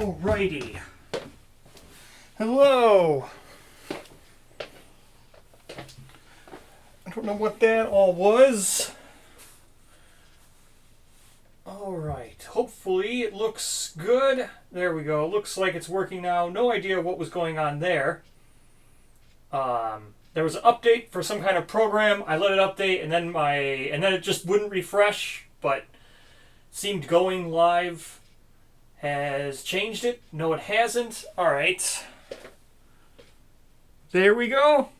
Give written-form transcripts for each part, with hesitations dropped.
Alrighty. Hello. I don't know what that all was. Alright. Hopefully it looks good. There we go. Looks like it's working now. No idea what was going on there. There was an update for some kind of program. I let it update and then it just wouldn't refresh, but seemed going live has changed it. No, it hasn't. All right. There we go.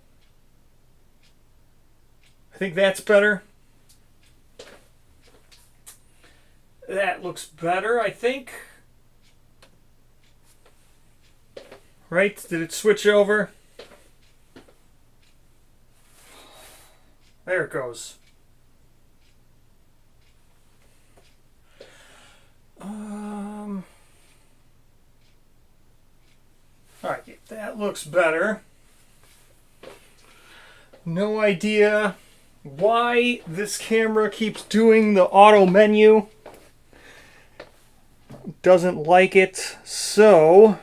I think that's better. That looks better, I think. Right? Did it switch over? There it goes. Alright, that looks better. No idea why this camera keeps doing the auto menu. Doesn't like it, so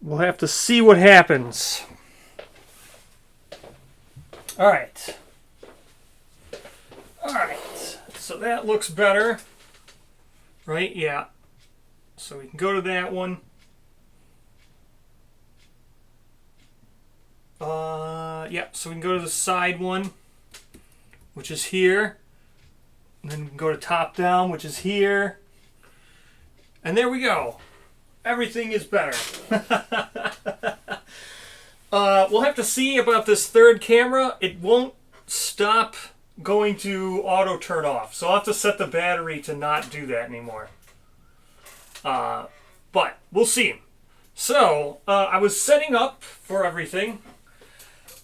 we'll have to see what happens. All right. So that looks better. Right? Yeah. So we can go to that one. Yeah, so we can go to the side one, which is here. And then we can go to top down, which is here. And there we go. Everything is better. We'll have to see about this third camera. It won't stop going to auto turn off. So I'll have to set the battery to not do that anymore. But we'll see. So I was setting up for everything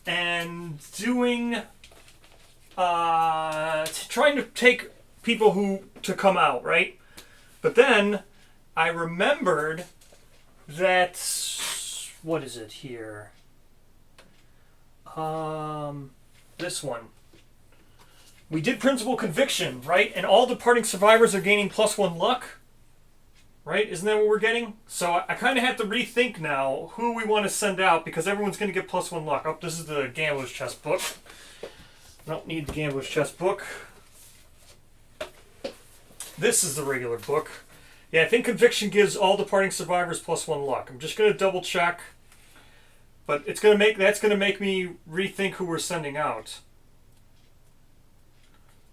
and doing, trying to take people to come out, right? But then I remembered that, what is it here? This one. We did principal conviction, right? And all departing survivors are gaining +1 luck. Right? Isn't that what we're getting? So I kind of have to rethink now who we want to send out because everyone's going to get +1 luck. Oh, this is the Gambler's Chest book. I don't need the Gambler's Chest book. This is the regular book. Yeah, I think conviction gives all departing survivors +1 luck. I'm just going to double check. But that's going to make me rethink who we're sending out.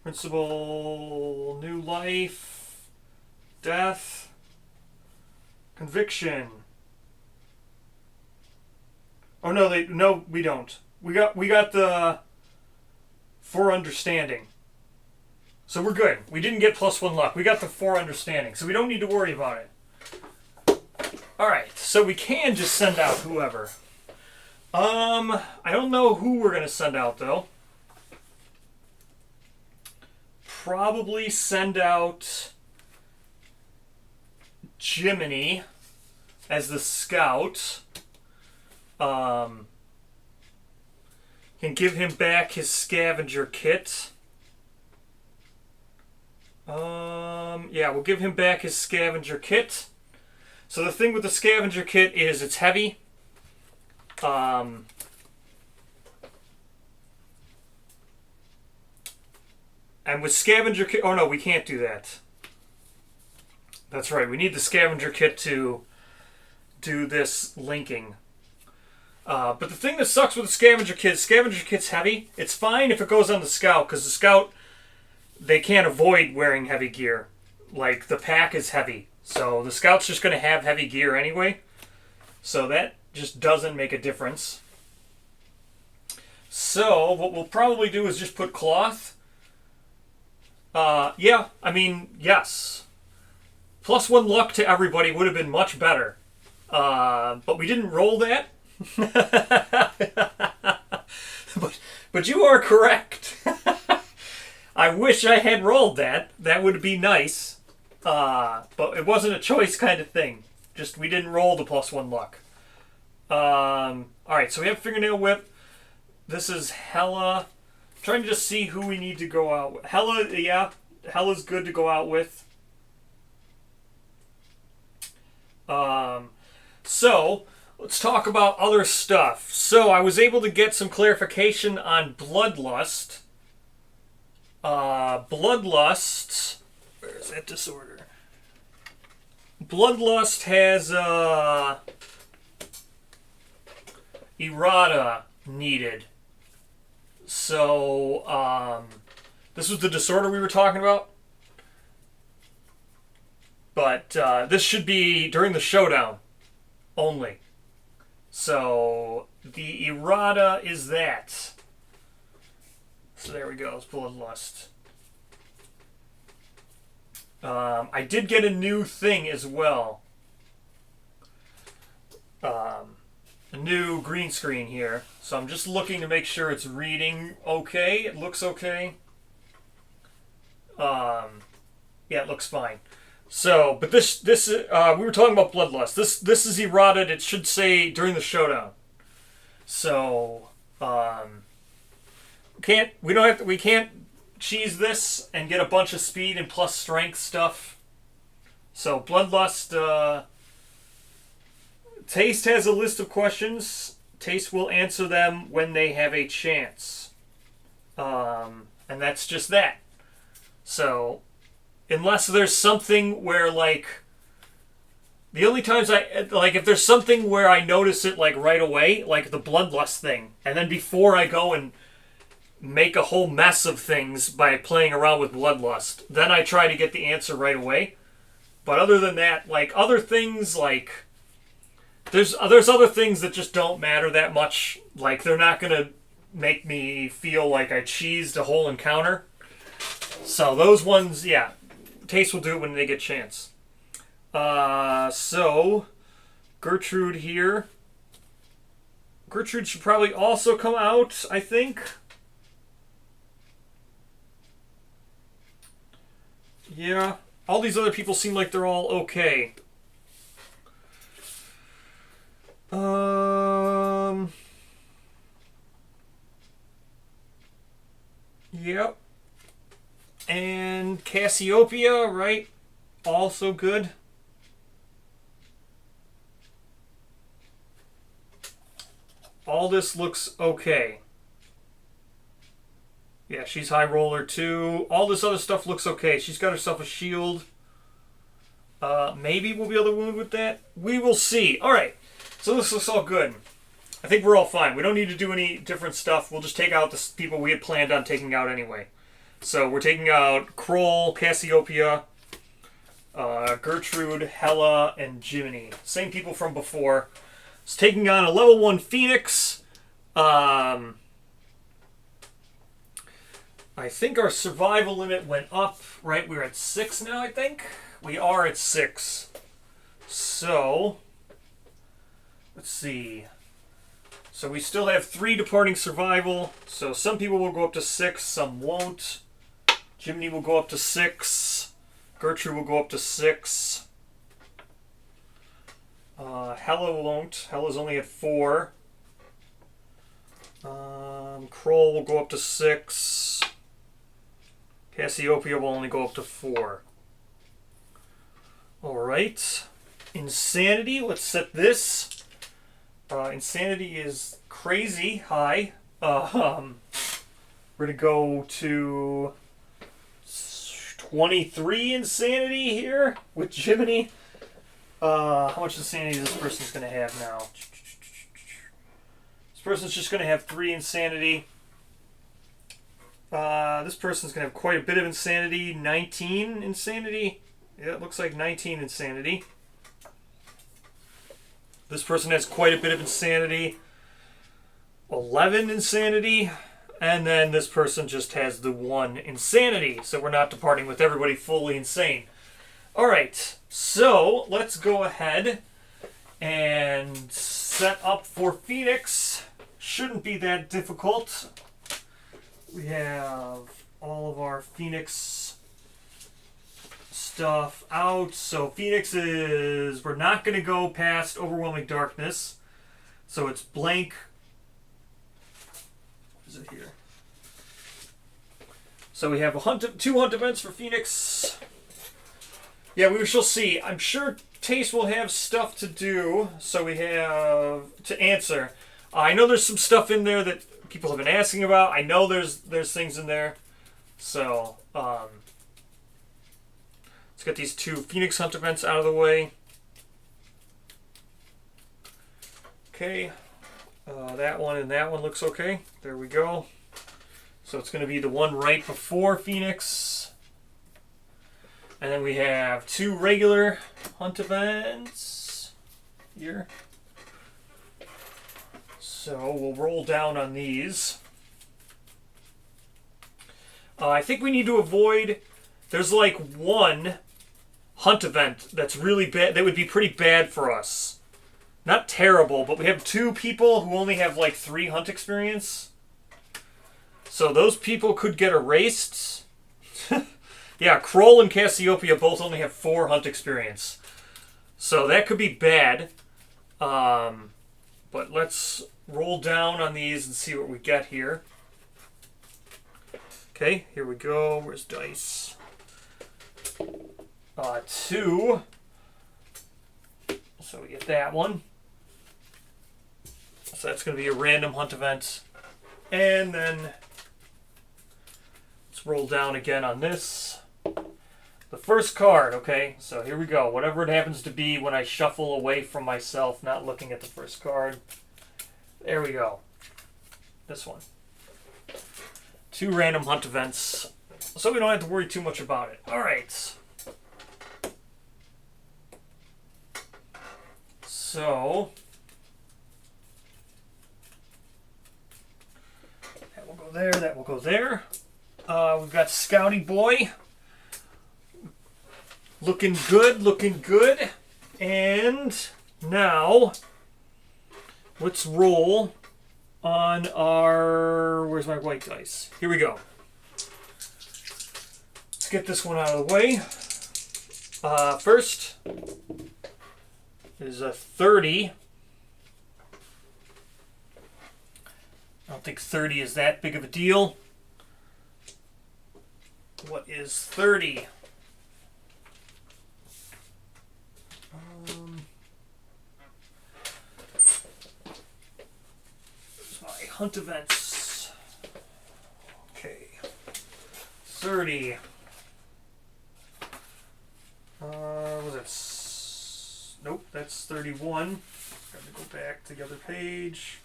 Principal, new life, death. Conviction. Oh no, we don't. We got the for understanding. So we're good. We didn't get +1 luck. We got the for understanding, so we don't need to worry about it. All right, so we can just send out whoever. I don't know who we're gonna send out though. Probably send out Jiminy as the scout. Can give him back his scavenger kit. Yeah, we'll give him back his scavenger kit. So the thing with the scavenger kit is it's heavy. And with scavenger kit, oh no, we can't do that. That's right, we need the scavenger kit to do this linking. But the thing that sucks with the scavenger kit's heavy. It's fine if it goes on the scout, because the scout, they can't avoid wearing heavy gear. Like, the pack is heavy. So the scout's just going to have heavy gear anyway. So that just doesn't make a difference. So what we'll probably do is just put cloth. Yeah, I mean, yes. +1 luck to everybody would have been much better. But we didn't roll that. but you are correct. I wish I had rolled that. That would be nice. But it wasn't a choice kind of thing. Just we didn't roll the +1 luck. All right, so we have fingernail whip. This is Hella. I'm trying to just see who we need to go out with. Hella, yeah, Hella's good to go out with. So let's talk about other stuff. So I was able to get some clarification on bloodlust. Bloodlust. Where's that disorder? Bloodlust has errata needed. So this was the disorder we were talking about. But this should be during the showdown only. So the errata is that. So there we go. It's bloodlust. I did get a new thing as well. A new green screen here. So I'm just looking to make sure it's reading okay. It looks okay. Yeah, it looks fine. So, but this we were talking about bloodlust. This is errata. It should say during the showdown. So, we can't cheese this and get a bunch of speed and plus strength stuff. So, bloodlust. Taste has a list of questions. Taste will answer them when they have a chance. And that's just that. So, unless there's something where, like, the only times if there's something where I notice it, like, right away, like the bloodlust thing, and then before I go and make a whole mess of things by playing around with bloodlust, then I try to get the answer right away. But other than that, like, other things, like, there's other things that just don't matter that much. Like, they're not going to make me feel like I cheesed a whole encounter. So those ones, yeah, Taste will do it when they get a chance. So Gertrude here. Gertrude should probably also come out, I think. Yeah, all these other people seem like they're all okay. Yep. And Cassiopeia, right? Also good. All this looks okay. Yeah, she's high roller too. All this other stuff looks okay. She's got herself a shield. Maybe we'll be able to wound with that. We will see. All right. So this looks all good. I think we're all fine. We don't need to do any different stuff. We'll just take out the people we had planned on taking out anyway. So we're taking out Kroll, Cassiopeia, Gertrude, Hella, and Jiminy. Same people from before. It's taking on a level 1 Phoenix. I think our survival limit went up, right? We're at 6 now, I think. We are at 6. So, let's see. So we still have 3 departing survival. So some people will go up to 6, some won't. Jiminy will go up to 6. Gertrude will go up to 6. Hella won't. Hella's only at 4. Kroll will go up to 6. Cassiopeia will only go up to 4. Alright. Insanity, let's set this. Insanity is crazy high. We're going to go to 23 insanity here with Jiminy. How much insanity this person's going to have now? This person's just going to have 3 insanity. This person's going to have quite a bit of insanity. 19 insanity. Yeah, it looks like 19 insanity. This person has quite a bit of insanity. 11 insanity. And then this person just has the 1 insanity. So we're not departing with everybody fully insane. Alright, so let's go ahead and set up for Phoenix. Shouldn't be that difficult. We have all of our Phoenix stuff out. So Phoenix is... We're not going to go past Overwhelming Darkness. So it's blank. What is it here? So we have two hunt events for Phoenix. Yeah, we shall see. I'm sure Taste will have stuff to do. So we have to answer. I know there's some stuff in there that people have been asking about. I know there's things in there. So, let's get these two Phoenix Hunt events out of the way. Okay. That one and that one looks okay. There we go. So it's going to be the one right before Phoenix. And then we have two regular hunt events here. So we'll roll down on these. I think we need to avoid... There's like one hunt event that's really bad. That would be pretty bad for us. Not terrible, but we have two people who only have like 3 hunt experience. So those people could get erased. Yeah, Kroll and Cassiopeia both only have 4 hunt experience. So that could be bad. But let's roll down on these and see what we get here. Okay, here we go. Where's dice? 2. So we get that one. So that's going to be a random hunt event. And then let's roll down again on this. The first card, okay? So here we go. Whatever it happens to be when I shuffle away from myself, not looking at the first card. There we go. This one. 2 random hunt events, so we don't have to worry too much about it. All right. So that will go there. That will go there. We've got Scouty Boy. Looking good. Looking good. And now let's roll on our... Where's my white dice? Here we go. Let's get this one out of the way. First is a 30. I don't think 30 is that big of a deal. What is 30? Hunt events. Okay. 30. Was it? Nope, that's 31. Got to go back to the other page.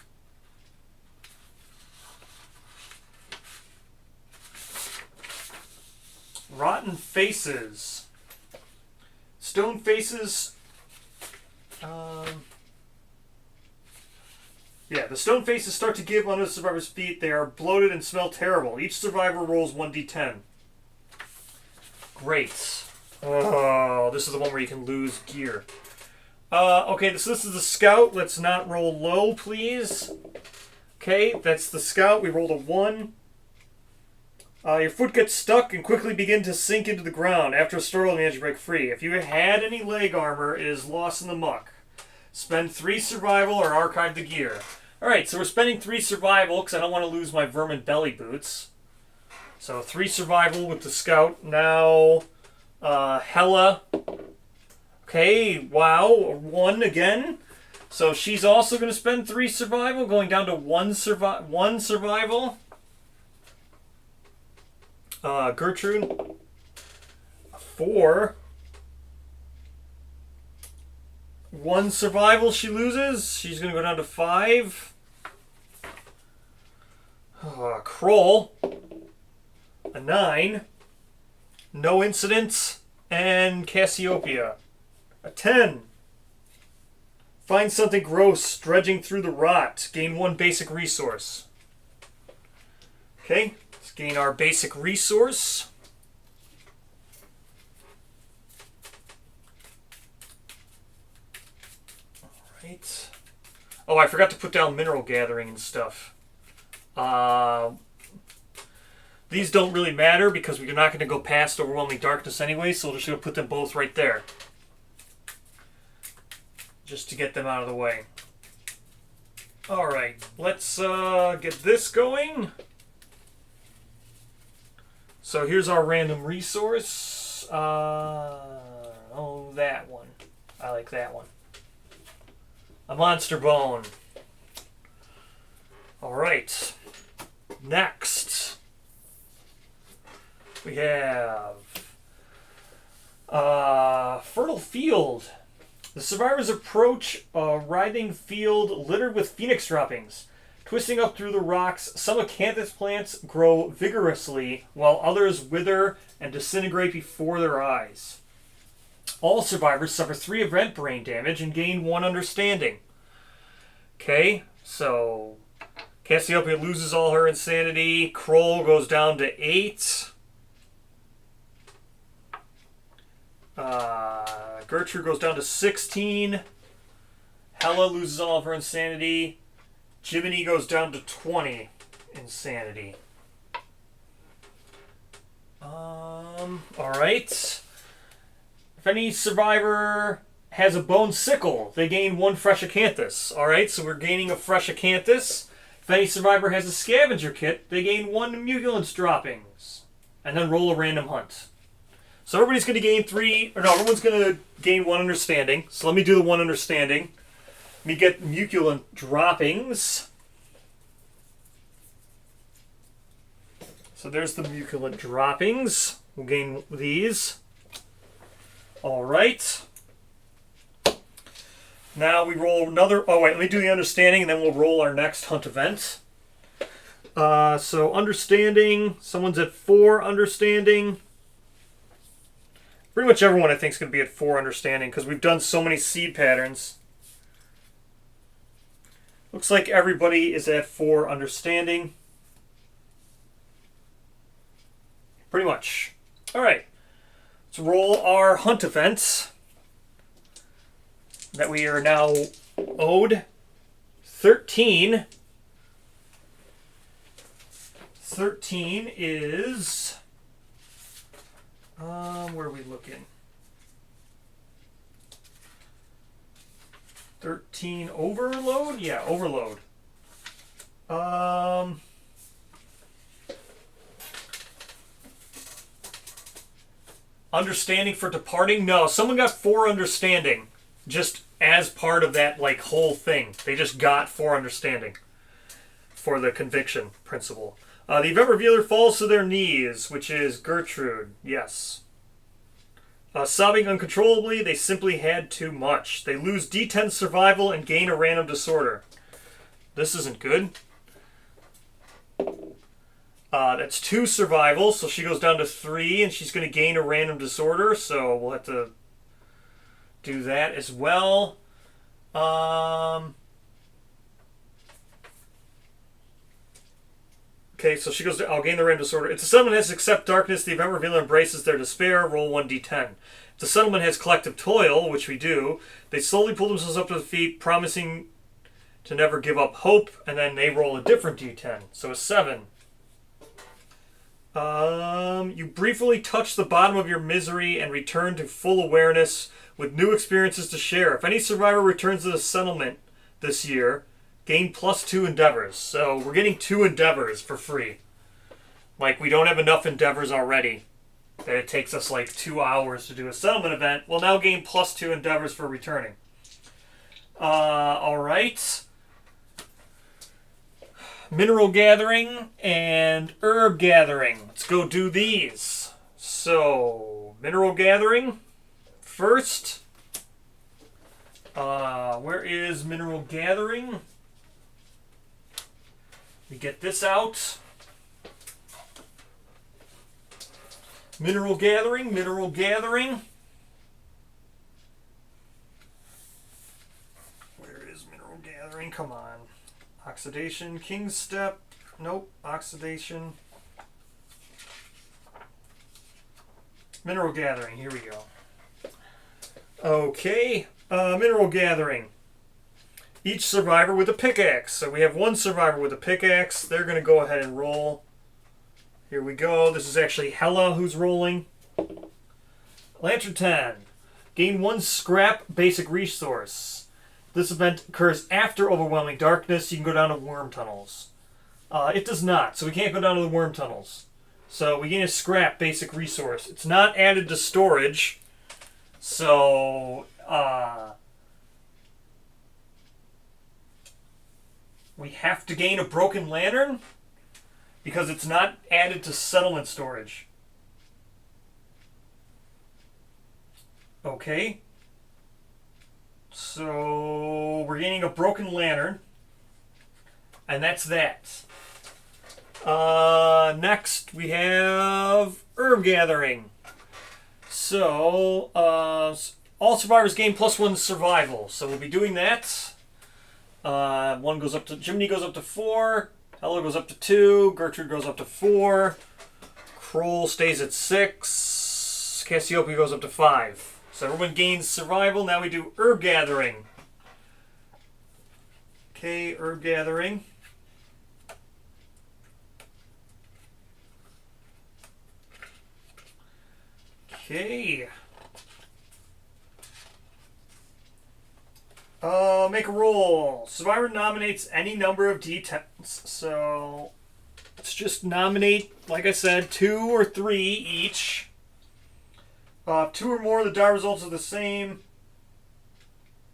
Rotten Faces. Stone Faces. Yeah, the stone faces start to give under the survivor's feet. They are bloated and smell terrible. Each survivor rolls 1d10. Great. Oh, this is the one where you can lose gear. Okay, so this is the scout. Let's not roll low, please. Okay, that's the scout. We rolled a 1. Your foot gets stuck and quickly begin to sink into the ground. After a struggle, manage to break free. If you had any leg armor, it is lost in the muck. Spend 3 survival or archive the gear. Alright, so we're spending 3 survival because I don't want to lose my vermin belly boots. So 3 survival with the scout. Now, Hella. Okay, wow, 1 again. So she's also going to spend 3 survival, going down to 1 survival. Gertrude. 4. 1 survival she loses. She's going to go down to 5. Kroll. A 9. No incidents. And Cassiopeia. A 10. Find something gross, dredging through the rot. Gain 1 basic resource. Okay, let's gain our basic resource. Alright. Oh, I forgot to put down mineral gathering and stuff. The These don't really matter because we're not going to go past Overwhelming Darkness anyway, so we're just going to put them both right there. Just to get them out of the way. Alright, let's get this going. So here's our random resource. Oh, that one. I like that one. A monster bone. Alright. Next. We have Fertile Field. The survivors approach a writhing field littered with phoenix droppings. Twisting up through the rocks, some acanthus plants grow vigorously, while others wither and disintegrate before their eyes. All survivors suffer 3 event brain damage and gain 1 understanding. Okay, so Cassiopeia loses all her insanity. Kroll goes down to 8. Gertrude goes down to 16. Hella loses all of her insanity. Jiminy goes down to 20 insanity. Alright. If any survivor has a bone sickle, they gain 1 fresh acanthus. Alright, so we're gaining a fresh acanthus. If any survivor has a scavenger kit, they gain 1 mucilence droppings. And then roll a random hunt. So everybody's going to gain 3, or no, everyone's going to gain 1 understanding. So let me do the 1 understanding. Let me get mucilent droppings. So there's the mucilent droppings. We'll gain these. Alright. Now we roll another... Oh, wait, let me do the understanding, and then we'll roll our next hunt event. So understanding. Someone's at 4 understanding. Pretty much everyone, I think, is going to be at 4 understanding, because we've done so many seed patterns. Looks like everybody is at 4 understanding. Pretty much. Alright. Let's roll our hunt event that we are now owed. 13. 13 is... where are we looking? 13 overload? Yeah, overload. Understanding for departing? No, someone got 4 understanding. Just as part of that, like, whole thing. They just got 4 understanding for the conviction principle. The event revealer falls to their knees, which is Gertrude. Yes. Sobbing uncontrollably, they simply had too much. They lose D10 survival and gain a random disorder. This isn't good. That's 2 survival, so she goes down to 3, and she's going to gain a random disorder, so we'll have to do that as well. Okay, so she goes to, I'll gain the random disorder. If the settlement has accept darkness, the event revealer embraces their despair, roll 1d10. If the settlement has collective toil, which we do, they slowly pull themselves up to the feet, promising to never give up hope, and then they roll a different d10. So a 7. You briefly touch the bottom of your misery and return to full awareness with new experiences to share. If any survivor returns to the settlement this year, gain +2 endeavors. So we're getting 2 endeavors for free. Like, we don't have enough endeavors already that it takes us like 2 hours to do a settlement event. We'll now gain +2 endeavors for returning. Alright. Mineral gathering and herb gathering. Let's go do these. So, mineral gathering first. Where is mineral gathering? We get this out. Mineral gathering, mineral gathering. Where is mineral gathering? Come on. Oxidation, King's Step. Nope, oxidation. Mineral gathering, here we go. Okay, mineral gathering. Each survivor with a pickaxe. So we have 1 survivor with a pickaxe. They're going to go ahead and roll Here we go. This is actually Hella who's rolling. Lantern 10. Gain 1 scrap basic resource. This event occurs after Overwhelming Darkness. You can go down to worm tunnels. It does not, so we can't go down to the worm tunnels. So we gain a scrap basic resource. It's not added to storage. So, we have to gain a broken lantern because it's not added to settlement storage. Okay. So we're gaining a broken lantern. And that's that. Next we have Herb Gathering. So, all survivors gain +1 survival. So we'll be doing that. One goes up to, Jiminy goes up to 4. Ella goes up to 2. Gertrude goes up to 4. Kroll stays at 6. Cassiopeia goes up to 5. So everyone gains survival. Now we do Herb Gathering. Okay, Herb Gathering. Okay. Make a roll. Survivor nominates any number of D10s. So let's just nominate, like I said, 2 or 3 each. 2 or more, the die results are the same.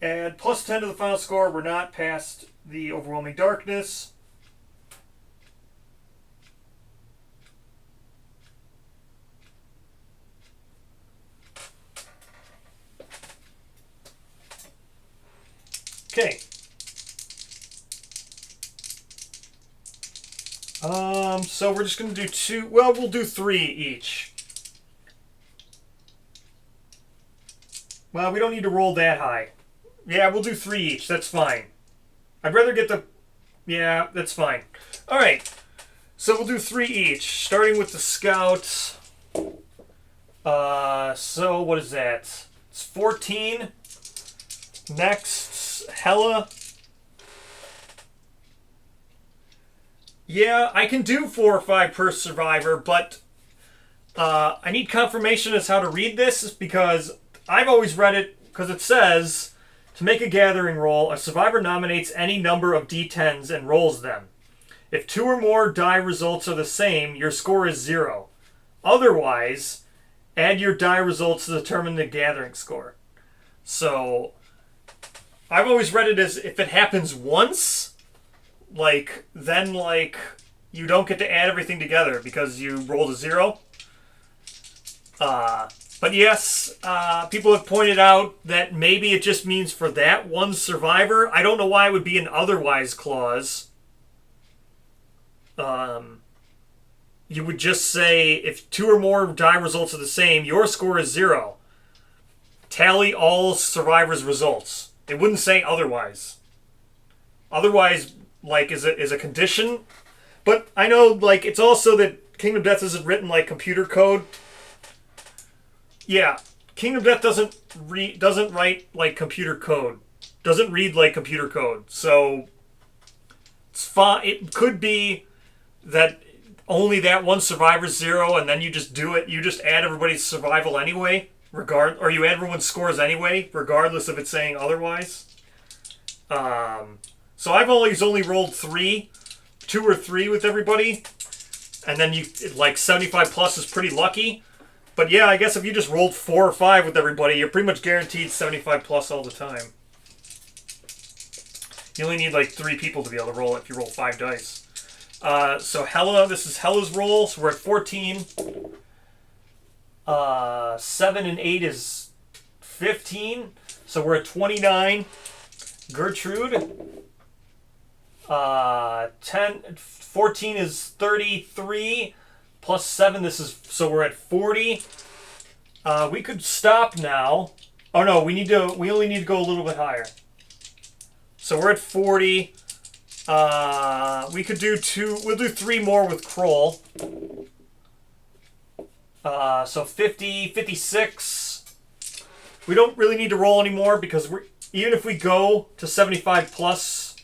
Add +10 to the final score. We're not past the Overwhelming Darkness. Okay. So we're just going to do 2. Well, we'll do 3 each. Well, we don't need to roll that high. Yeah, we'll do 3 each. That's fine. I'd rather get the... Yeah, that's fine. All right. So we'll do 3 each, starting with the Scout. So what is that? It's 14. Next, Hella. Yeah, I can do 4 or 5 per survivor, but I need confirmation as how to read this because I've always read it because it says, to make a gathering roll, a survivor nominates any number of D10s and rolls them. If 2 or more die results are the same, your score is 0. Otherwise, add your die results to determine the gathering score. So, I've always read it as if it happens once, then you don't get to add everything together because you rolled a 0. But yes, people have pointed out that maybe it just means for that one survivor. I don't know why it would be an otherwise clause. You would just say if 2 or more die results are the same, your score is 0. Tally all survivors' results. It wouldn't say otherwise. Otherwise, is a condition. But I know, it's also that Kingdom Death isn't written like computer code. Yeah, Kingdom Death doesn't write like computer code. Doesn't read like computer code. So it's fine. It could be that only that one survivor's 0, and then you just do it. You just add everybody's survival anyway, or you add everyone's scores anyway, regardless of it saying otherwise. So I've always only rolled 2 or 3 with everybody, and then 75 plus is pretty lucky. But yeah, I guess if you just rolled 4 or 5 with everybody, you're pretty much guaranteed 75 plus all the time. You only need 3 people to be able to roll it if you roll 5 dice. So Hella, this is Hella's roll. So we're at 14. 7 and 8 is 15. So we're at 29. Gertrude. 14 is 33. Plus 7, so we're at 40. We could stop now. Oh no, we only need to go a little bit higher. So we're at 40. We could do 2, we'll do 3 more with Kroll. So 50, 56. We don't really need to roll anymore because even if we go to 75 plus,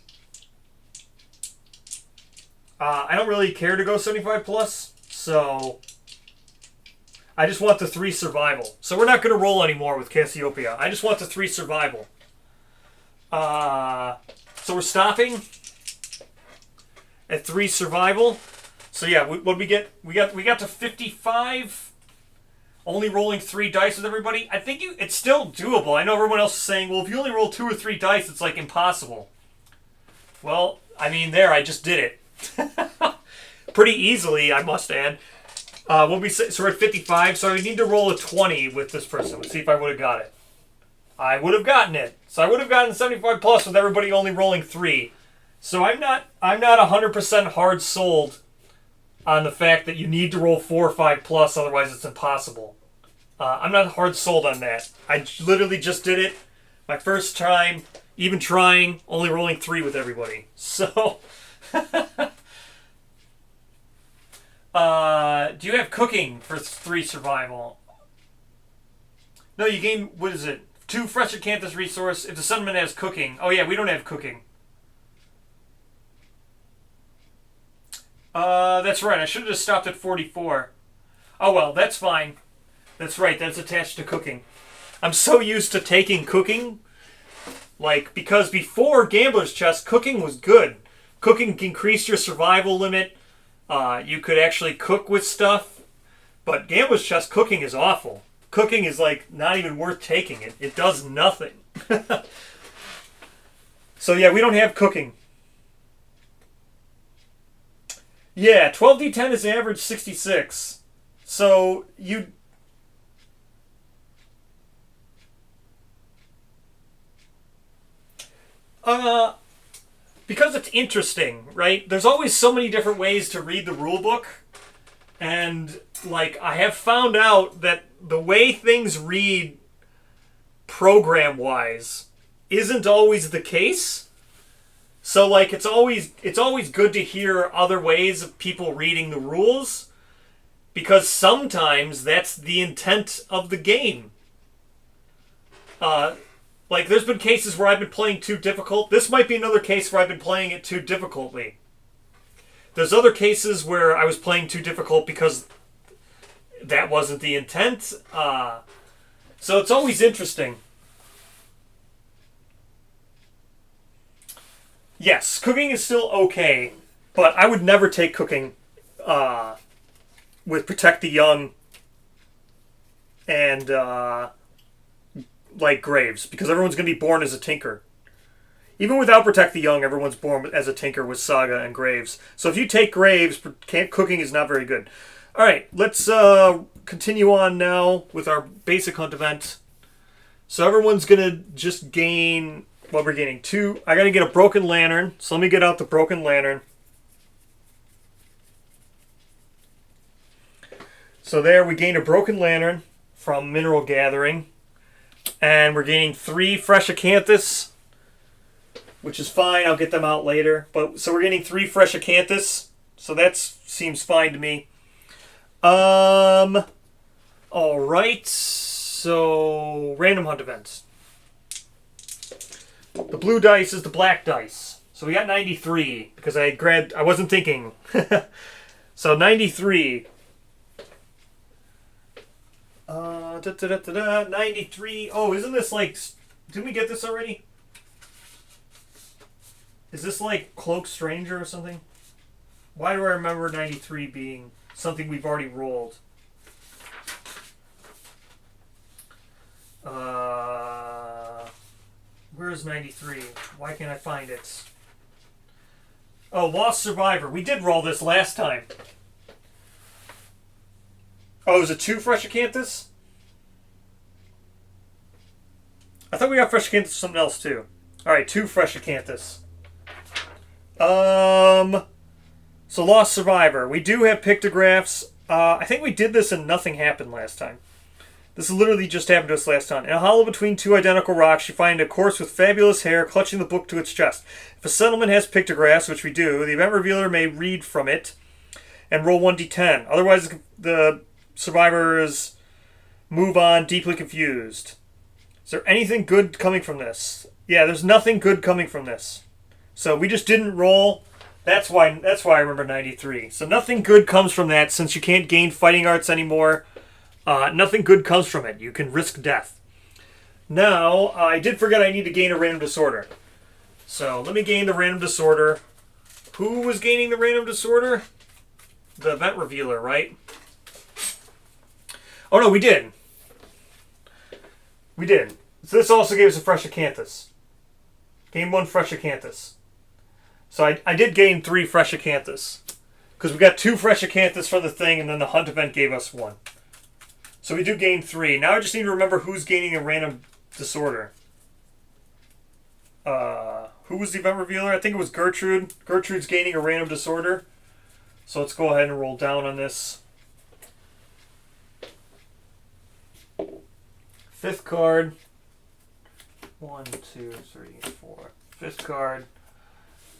I don't really care to go 75 plus. So I just want the 3 survival. So we're not going to roll anymore with Cassiopeia. I just want the 3 survival. So we're stopping at 3 survival. So yeah, what we get? We got to 55. Only rolling 3 dice with everybody. I think it's still doable. I know everyone else is saying, well, if you only roll 2 or 3 dice, it's like impossible. Well, I mean, I just did it. Pretty easily, I must add. So we're at 55, so I need to roll a 20 with this person. Let's see if I would have got it. I would have gotten it. So I would have gotten 75 plus with everybody only rolling 3. So I'm not 100% hard sold on the fact that you need to roll 4 or 5 plus, otherwise it's impossible. I'm not hard sold on that. I literally just did it. My first time, even trying, only rolling 3 with everybody. So, do you have cooking for 3 survival? No, you gain, what is it? 2 fresh acanthus resource if the settlement has cooking. Oh yeah, we don't have cooking. That's right. I should have just stopped at 44. Oh well, that's fine. That's right. That's attached to cooking. I'm so used to taking cooking. Because before Gambler's Chest, cooking was good. Cooking increased your survival limit. You could actually cook with stuff. But Gambler's Chest, cooking is awful. Cooking is not even worth taking. It does nothing. So yeah, we don't have cooking. Yeah, 12d10 is average 66. So you... Because it's interesting, right? There's always so many different ways to read the rule book. And, I have found out that the way things read program-wise isn't always the case. So, it's always good to hear other ways of people reading the rules, because sometimes that's the intent of the game. There's been cases where I've been playing too difficult. This might be another case where I've been playing it too difficultly. There's other cases where I was playing too difficult because that wasn't the intent. So it's always interesting. Yes, cooking is still okay, but I would never take cooking with Protect the Young and Graves, because everyone's going to be born as a tinker. Even without Protect the Young, everyone's born as a tinker with Saga and Graves. So if you take Graves, cooking is not very good. Alright, let's continue on now with our basic hunt event. So everyone's going to just gain... Well, we're getting 2. I got to get a Broken Lantern. So let me get out the Broken Lantern. So there, we gained a Broken Lantern from Mineral Gathering. And we're gaining 3 fresh acanthus, which is fine. I'll get them out later. So we're getting 3 fresh acanthus. So that seems fine to me. All right. So random hunt events. The blue dice is the black dice. So we got 93 because I wasn't thinking. So 93. 93. Oh, isn't this didn't we get this already? Is this Cloak Stranger or something? Why do I remember 93 being something we've already rolled? Where is 93? Why can't I find it? Oh, Lost Survivor. We did roll this last time. Oh, is it 2 fresh acanthus? I thought we got fresh acanthus for something else too. Alright, 2 fresh acanthus. So Lost Survivor. We do have pictographs. I think we did this and nothing happened last time. This literally just happened to us last time. In a hollow between 2 identical rocks, you find a corpse with fabulous hair clutching the book to its chest. If a settlement has pictographs, which we do, the event revealer may read from it and roll 1d10. Otherwise, the survivors move on deeply confused. Is there anything good coming from this? Yeah, there's nothing good coming from this. So we just didn't roll. That's why I remember 93. So nothing good comes from that since you can't gain fighting arts anymore. Nothing good comes from it. You can risk death. Now, I did forget I need to gain a random disorder. So let me gain the random disorder. Who was gaining the random disorder? The event revealer, right? Oh no, we did. We did. So this also gave us a fresh acanthus. Gain 1 fresh acanthus. So I did gain 3 fresh acanthus. Because we got 2 fresh acanthus from the thing, and then the hunt event gave us 1. So we do gain 3. Now I just need to remember who's gaining a random disorder. Who was the event revealer? I think it was Gertrude. Gertrude's gaining a random disorder. So let's go ahead and roll down on this. 5th card. 1, 2, 3, 4. 5th card.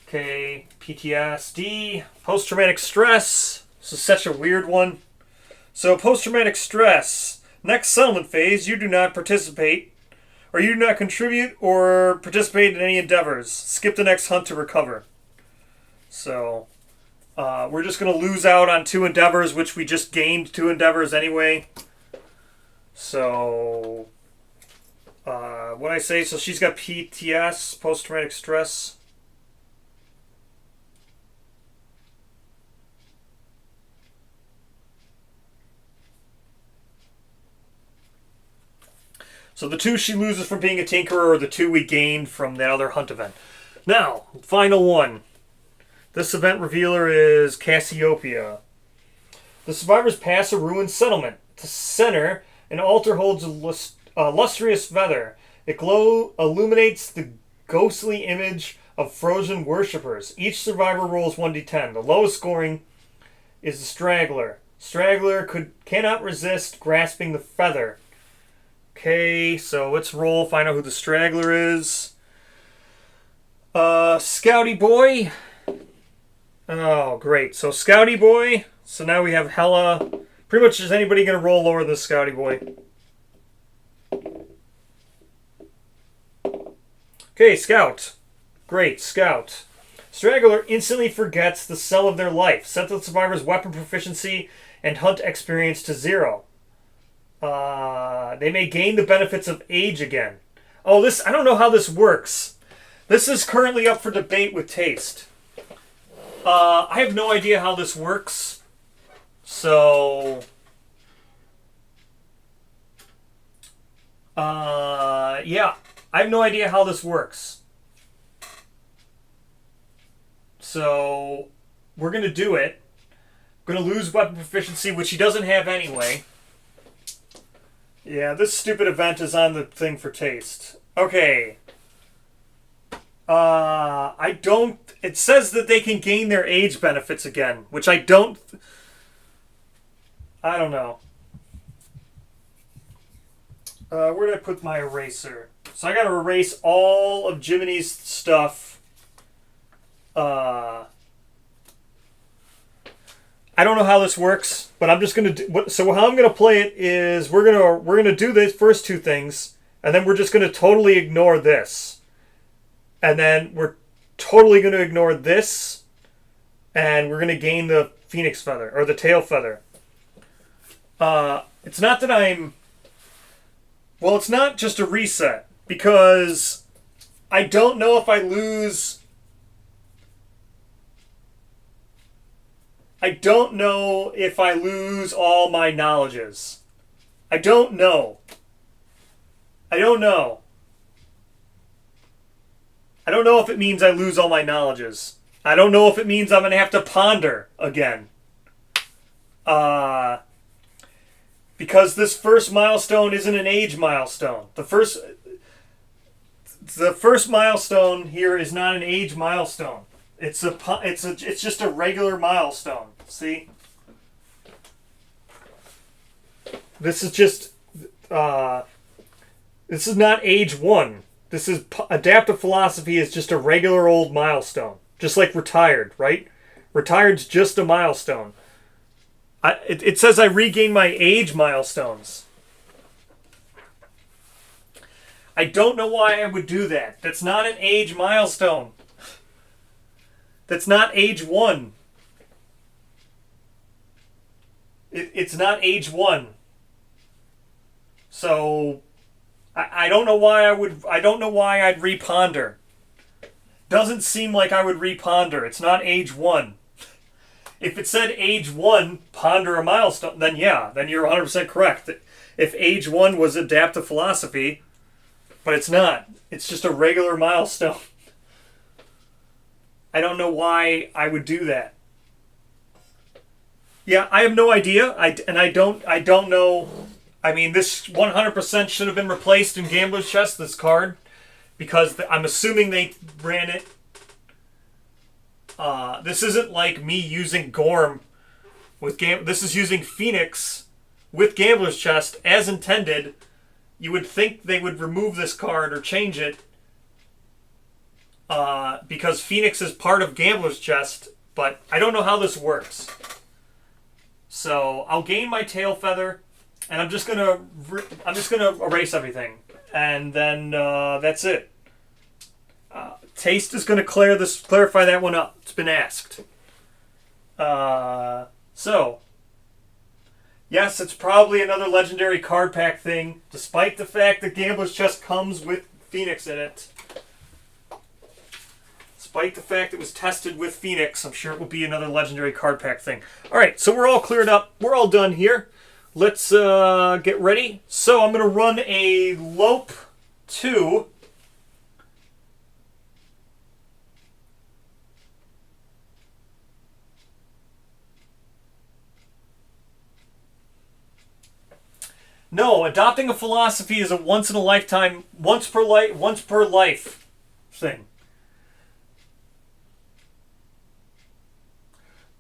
Okay, PTSD. Post-traumatic stress. This is such a weird one. So post-traumatic stress. Next settlement phase, you do not participate, or you do not contribute or participate in any endeavors. Skip the next hunt to recover. So we're just going to lose out on 2 endeavors, which we just gained 2 endeavors anyway. So what I say, so she's got PTS, post-traumatic stress. So the 2 she loses from being a tinkerer are the 2 we gained from that other hunt event. Now, final one. This event revealer is Cassiopeia. The survivors pass a ruined settlement. To center, an altar holds a lustrous feather. It illuminates the ghostly image of frozen worshippers. Each survivor rolls 1d10. The lowest scoring is the straggler. Straggler cannot resist grasping the feather. Okay, so let's roll, find out who the straggler is. Scouty Boy. Oh, great. So Scouty Boy. So now we have Hella. Pretty much is anybody going to roll lower than Scouty Boy? Okay, Scout. Great, Scout. Straggler instantly forgets the cell of their life. Set the survivor's weapon proficiency and hunt experience to 0. They may gain the benefits of age again. Oh, this, I don't know how this works. This is currently up for debate with Taste. I have no idea how this works. So, yeah, I have no idea how this works. So, we're going to do it. Going to lose weapon proficiency, which he doesn't have anyway. Yeah, this stupid event is on the thing for Taste. Okay. I don't... It says that they can gain their age benefits again, which I don't... I don't know. Where did I put my eraser? So I gotta erase all of Jiminy's stuff. I don't know how this works, but I'm just gonna do. So how I'm gonna play it is we're gonna do the first 2 things, and then we're just gonna totally ignore this, and then we're totally gonna ignore this, and we're gonna gain the phoenix feather or the tail feather. It's not that I'm. Well, it's not just a reset because I don't know if I lose. I don't know if I lose all my knowledges. I don't know. I don't know. I don't know if it means I lose all my knowledges. I don't know if it means I'm going to have to ponder again. Because this first milestone isn't an age milestone. The first milestone here is not an age milestone. It's just a regular milestone. See? This is just this is not age 1. This is adaptive philosophy is just a regular old milestone, just like retired, right? Retired's just a milestone. It says I regain my age milestones. I don't know why I would do that. That's not an age milestone. That's not age 1. It's not age 1. So I don't know why I don't know why I'd reponder. Doesn't seem like I would reponder. It's not age 1. If it said age 1, ponder a milestone, then yeah, then you're 100% correct. If age 1 was adaptive philosophy, but it's not. It's just a regular milestone. I don't know why I would do that. Yeah, I have no idea. I don't know. I mean, this 100% should have been replaced in Gambler's Chest, this card, because I'm assuming they ran it. This isn't like me using Gorm with This is using Phoenix with Gambler's Chest as intended. You would think they would remove this card or change it because Phoenix is part of Gambler's Chest, but I don't know how this works. So I'll gain my tail feather, and I'm just gonna erase everything, and then that's it. Taste is going to clarify that one up. It's been asked. So, yes, it's probably another legendary card pack thing, despite the fact that Gambler's Chest comes with Phoenix in it. Despite the fact it was tested with Phoenix, I'm sure it will be another legendary card pack thing. Alright, so we're all cleared up. We're all done here. Let's get ready. So I'm going to run a Lope 2. No, adopting a philosophy is a once in a lifetime, once per life thing.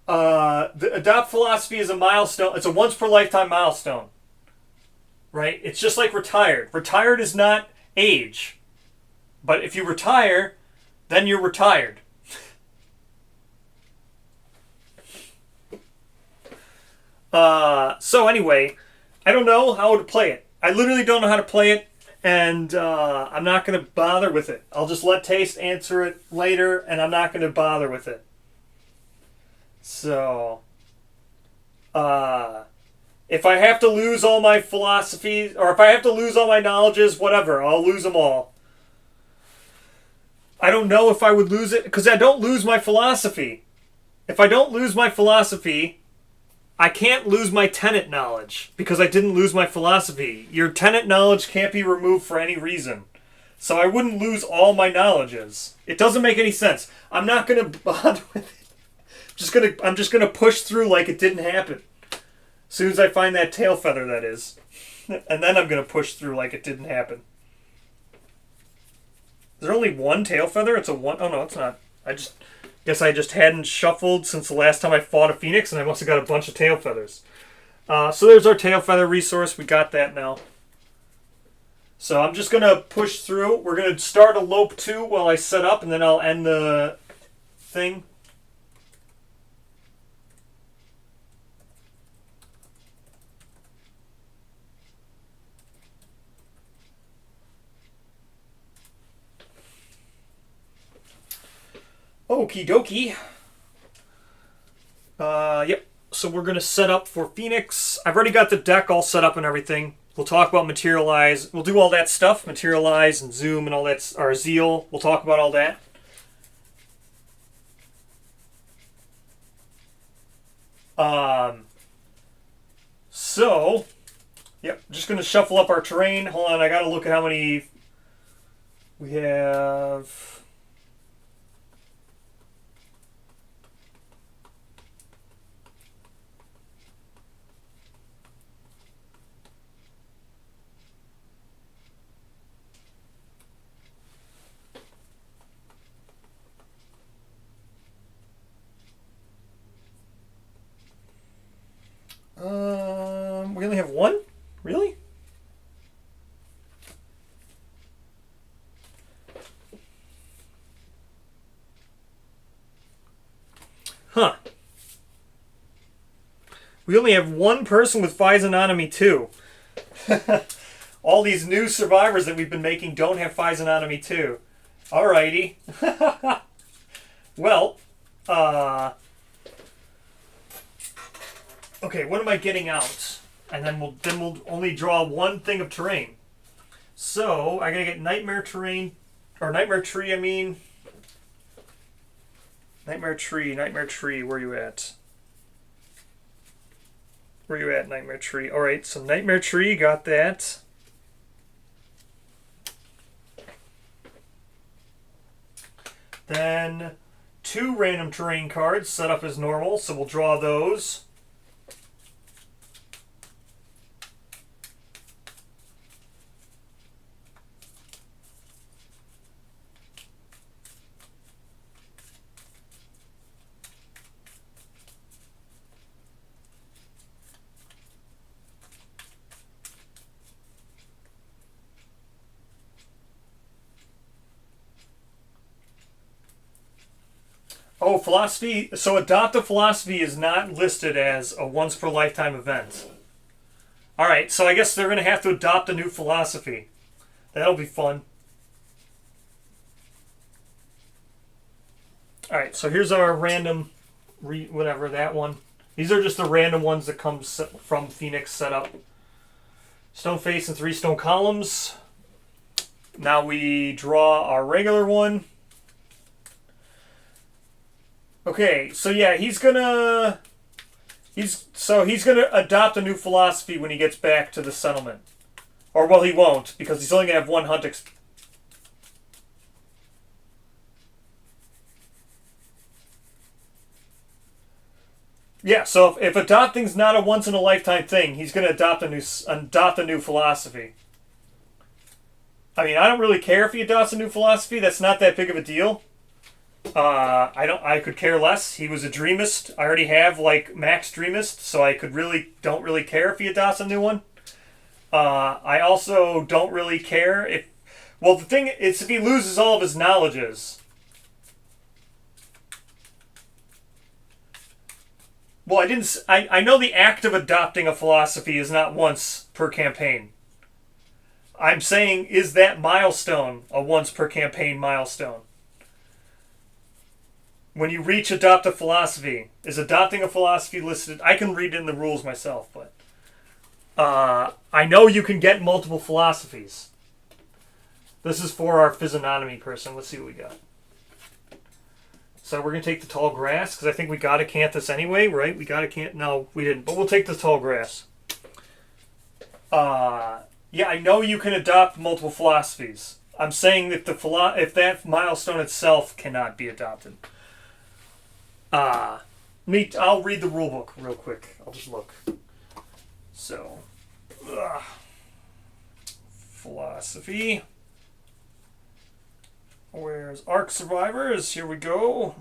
The adopt philosophy is a milestone. It's a once per lifetime milestone. Right? It's just like retired. Retired is not age. But if you retire, then you're retired. So anyway, I don't know how to play it. I literally don't know how to play it, and I'm not going to bother with it. I'll just let Taste answer it later, and I'm not going to bother with it. So, if I have to lose all my philosophies, or if I have to lose all my knowledges, whatever, I'll lose them all. I don't know if I would lose it, because I don't lose my philosophy. If I don't lose my philosophy, I can't lose my tenet knowledge because I didn't lose my philosophy. Your tenet knowledge can't be removed for any reason. So I wouldn't lose all my knowledges. It doesn't make any sense. I'm not going to bother with it. I'm just gonna push through like it didn't happen. As soon as I find that tail feather, that is. And then I'm going to push through like it didn't happen. Is there only one tail feather? It's a one... Oh no, it's not. Guess I just hadn't shuffled since the last time I fought a Phoenix, and I must have got a bunch of tail feathers. So there's our tail feather resource. We got that now. So I'm just going to push through. We're going to start a Lope 2 while I set up, and then I'll end the thing. Okie dokie. Yep. So we're going to set up for Phoenix. I've already got the deck all set up and everything. We'll talk about Materialize. We'll do all that stuff. Materialize and Zoom and all that. Or Zeal. We'll talk about all that. So, yep. Just going to shuffle up our terrain. Hold on. I got to look at how many we have. We only have one? Really? Huh. We only have one person with Physononymy 2. All these new survivors that we've been making don't have Physononymy 2. Alrighty. Well, Okay, what am I getting out? And then we'll only draw one thing of terrain. So I gotta get nightmare terrain, or nightmare tree. I mean, nightmare tree. Where you at? Where you at, nightmare tree? All right, so nightmare tree, got that. Then 2 random terrain cards set up as normal, so we'll draw those. Oh, philosophy. So adopt a philosophy is not listed as a once per lifetime event. All right, so I guess they're going to have to adopt a new philosophy. That'll be fun. All right, so here's our random, whatever, that one. These are just the random ones that come from Phoenix setup. Stone face and 3 stone columns. Now we draw our regular one. Okay, so yeah, he's gonna adopt a new philosophy when he gets back to the settlement. Or well, he won't, because he's only gonna have 1 hunt Yeah, so if adopting's not a once in a lifetime thing, he's gonna adopt a new philosophy. I mean, I don't really care if he adopts a new philosophy. That's not that big of a deal. I could care less. He was a dreamist. I already have like max dreamist, so I don't really care if he adopts a new one. I also don't really care if. Well, the thing is, if he loses all of his knowledges. Well, I know the act of adopting a philosophy is not once per campaign. I'm saying, is that milestone a once per campaign milestone? When you reach adopt a philosophy, is adopting a philosophy listed? I can read it in the rules myself, but I know you can get multiple philosophies. This is for our physiognomy person. Let's see what we got. So we're going to take the tall grass, because I think we got acanthus anyway, right? We got acanthus. No, we didn't, but we'll take the tall grass. Yeah, I know you can adopt multiple philosophies. I'm saying that if that milestone itself cannot be adopted. I'll read the rule book real quick. I'll just look. So, philosophy. Where's Ark Survivors? Here we go.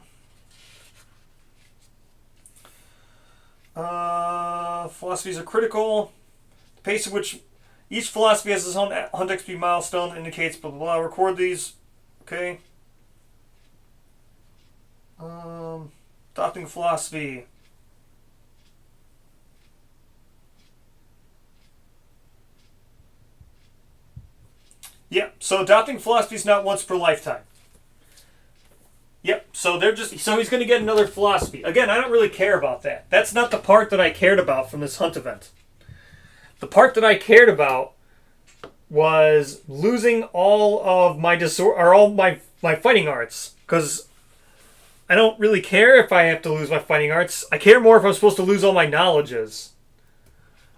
Philosophies are critical. The pace at which each philosophy has its own Hunt XP milestone that indicates blah blah blah. Record these. Okay. Adopting philosophy. Yep, so adopting philosophy is not once per lifetime. Yep, so he's going to get another philosophy. Again, I don't really care about that. That's not the part that I cared about from this hunt event. The part that I cared about was losing all of my all my fighting arts, because I don't really care if I have to lose my fighting arts. I care more if I'm supposed to lose all my knowledges.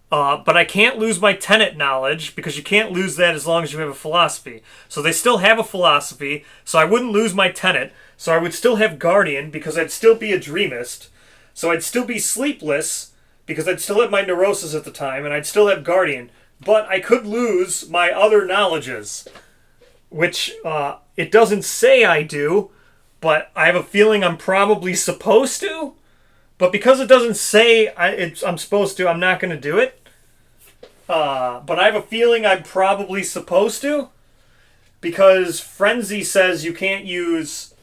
But I can't lose my tenet knowledge, because you can't lose that as long as you have a philosophy. So they still have a philosophy, so I wouldn't lose my tenet. So I would still have guardian, because I'd still be a dreamist. So I'd still be sleepless, because I'd still have my neurosis at the time, and I'd still have guardian. But I could lose my other knowledges, which it doesn't say I do, but I have a feeling I'm probably supposed to. But because it doesn't say I'm supposed to, I'm not going to do it. But I have a feeling I'm probably supposed to. Because Frenzy says you can't use...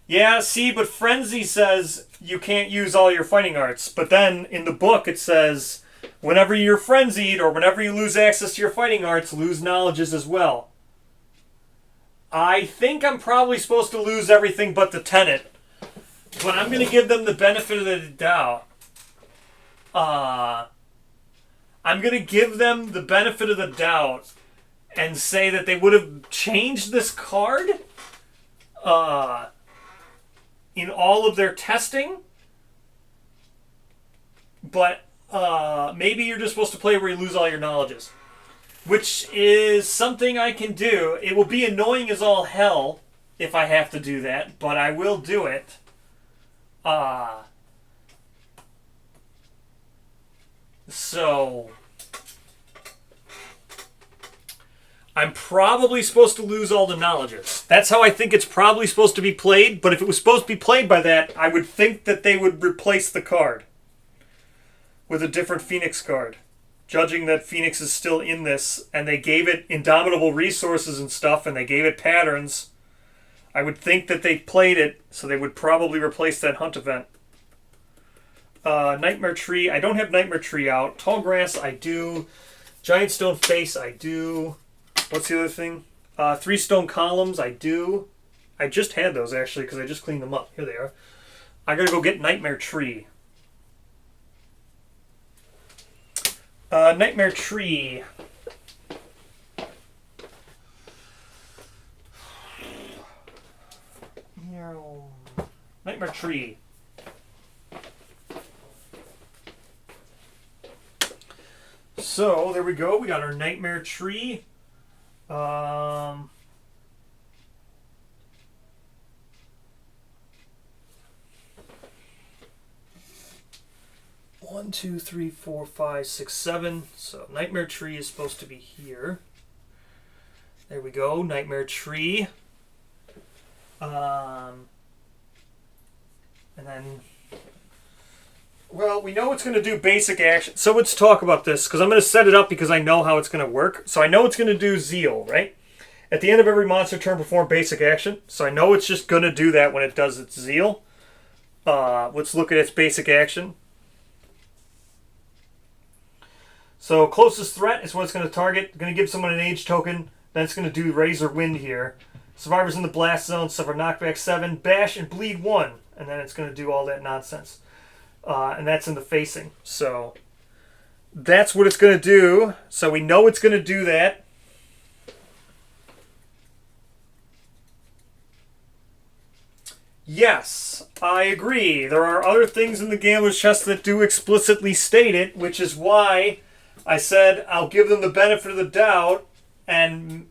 Yeah, see, but Frenzy says you can't use all your fighting arts. But then in the book it says, whenever you're frenzied or whenever you lose access to your fighting arts, lose knowledges as well. I think I'm probably supposed to lose everything but the tenet. But I'm going to give them the benefit of the doubt. I'm going to give them the benefit of the doubt and say that they would have changed this card in all of their testing. But maybe you're just supposed to play where you lose all your knowledges, which is something I can do. It will be annoying as all hell if I have to do that, but I will do it. So I'm probably supposed to lose all the knowledges. That's how I think it's probably supposed to be played, but if it was supposed to be played by that, I would think that they would replace the card with a different Phoenix card. Judging that Phoenix is still in this, and they gave it indomitable resources and stuff, and they gave it patterns, I would think that they played it, so they would probably replace that hunt event. Nightmare Tree, I don't have Nightmare Tree out. Tall Grass, I do. Giant Stone Face, I do. What's the other thing? 3 Stone Columns, I do. I just had those, actually, because I just cleaned them up. Here they are. I gotta go get Nightmare Tree. Nightmare Tree. Nightmare Tree. So, there we go. We got our Nightmare Tree. 1, 2, 3, 4, 5, 6, 7. So Nightmare Tree is supposed to be here. There we go. Nightmare Tree. And then, well, we know it's going to do basic action. So let's talk about this, because I'm going to set it up because I know how it's going to work. So I know it's going to do Zeal, right? At the end of every monster turn, perform basic action. So I know it's just going to do that when it does its Zeal. Let's look at its basic action. So closest threat is what it's going to target. Going to give someone an age token. Then it's going to do Razor Wind here. Survivors in the blast zone suffer knockback 7, bash, and bleed 1. And then it's going to do all that nonsense. And that's in the facing. So that's what it's going to do. So we know it's going to do that. Yes, I agree. There are other things in the Gambler's Chest that do explicitly state it, which is why I said I'll give them the benefit of the doubt and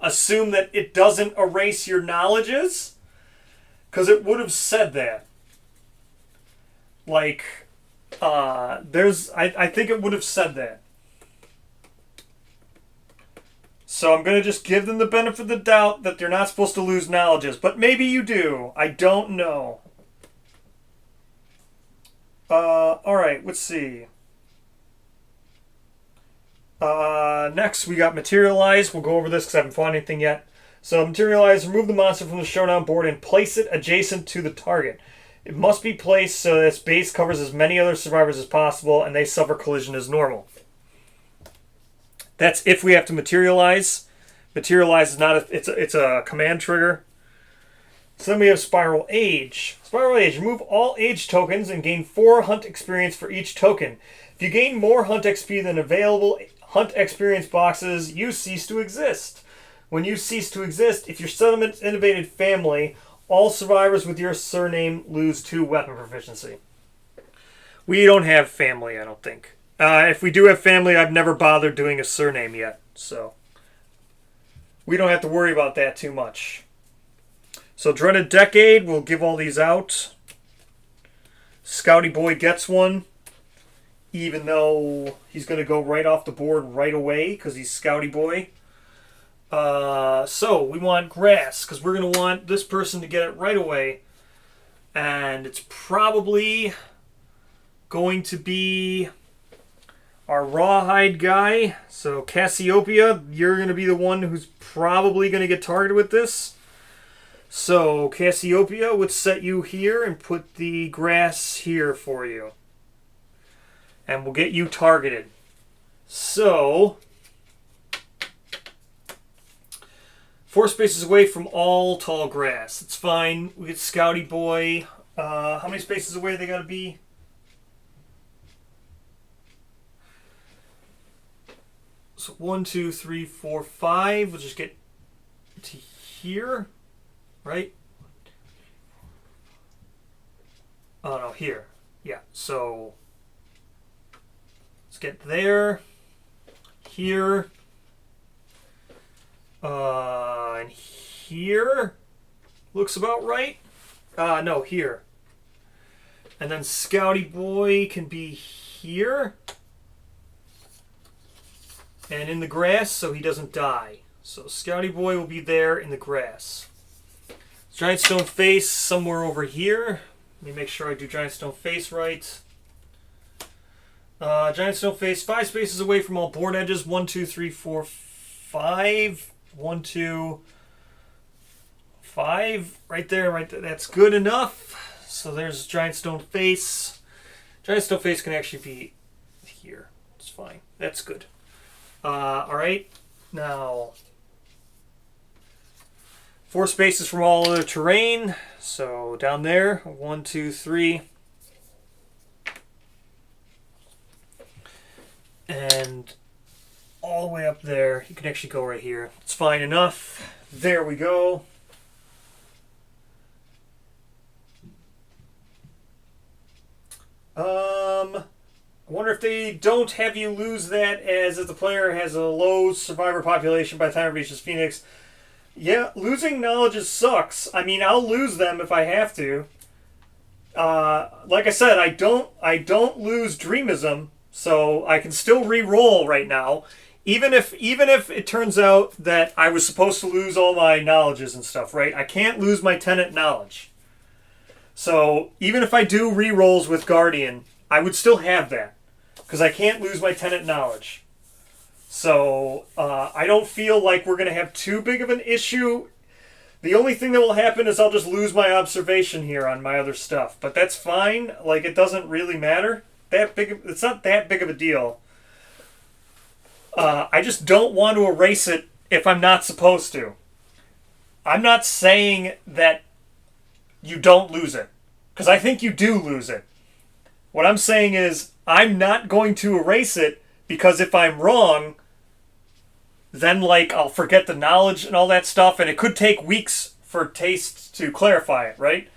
assume that it doesn't erase your knowledges, because it would have said that. Like, I think it would have said that. So I'm going to just give them the benefit of the doubt that they're not supposed to lose knowledges. But maybe you do. I don't know. Alright, let's see. Next, we got Materialize. We'll go over this because I haven't fought anything yet. So Materialize, remove the monster from the Showdown board and place it adjacent to the target. It must be placed so that its base covers as many other survivors as possible and they suffer collision as normal. That's if we have to materialize. Materialize is not it's a command trigger. So then we have Spiral Age. Spiral Age, remove all age tokens and gain 4 hunt experience for each token. If you gain more hunt XP than available hunt experience boxes, you cease to exist. When you cease to exist, if your settlement innovated family, all survivors with your surname lose 2 weapon proficiency. We don't have family, I don't think. If we do have family, I've never bothered doing a surname yet, so we don't have to worry about that too much. So Dreaded Decade, we'll give all these out. Scouty Boy gets one, even though he's going to go right off the board right away because he's Scouty Boy. So we want Grass because we're going to want this person to get it right away. And it's probably going to be our Rawhide guy. So Cassiopeia, you're going to be the one who's probably going to get targeted with this. So Cassiopeia would set you here and put the Grass here for you. And we'll get you targeted. So 4 spaces away from all tall grass. It's fine. We get Scouty Boy. How many spaces away they gotta be? So 1, 2, 3, 4, 5. We'll just get to here, right? Oh no, here. Yeah. So let's get there, here, and here. Looks about right. No, here. And then Scouty Boy can be here. And in the grass so he doesn't die. So Scouty Boy will be there in the grass. Giant Stone Face somewhere over here. Let me make sure I do Giant Stone Face right. Giant Stone Face 5 spaces away from all board edges. 1, 2, 3, 4, 5. 1, 2, 5. Right there, right there. That's good enough. So there's Giant Stone Face. Giant Stone Face can actually be here. It's fine. That's good. Alright, now 4 spaces from all other terrain. So down there, 1, 2, 3. And all the way up there, you can actually go right here. It's fine enough. There we go. I wonder if they don't have you lose that as if the player has a low survivor population by the time it reaches Phoenix. Yeah, losing knowledges sucks. I mean, I'll lose them if I have to. Like I said, I don't lose Dreamism, so I can still re-roll right now. Even if it turns out that I was supposed to lose all my knowledges and stuff, right? I can't lose my Tenant knowledge. So even if I do re-rolls with Guardian, I would still have that. Because I can't lose my Tenant knowledge. So I don't feel like we're going to have too big of an issue. The only thing that will happen is I'll just lose my observation here on my other stuff. But that's fine. Like, it doesn't really matter. It's not that big of a deal. I just don't want to erase it if I'm not supposed to. I'm not saying that you don't lose it. Because I think you do lose it. What I'm saying is, I'm not going to erase it, because if I'm wrong, then, like, I'll forget the knowledge and all that stuff, and it could take weeks for Taste to clarify it, right?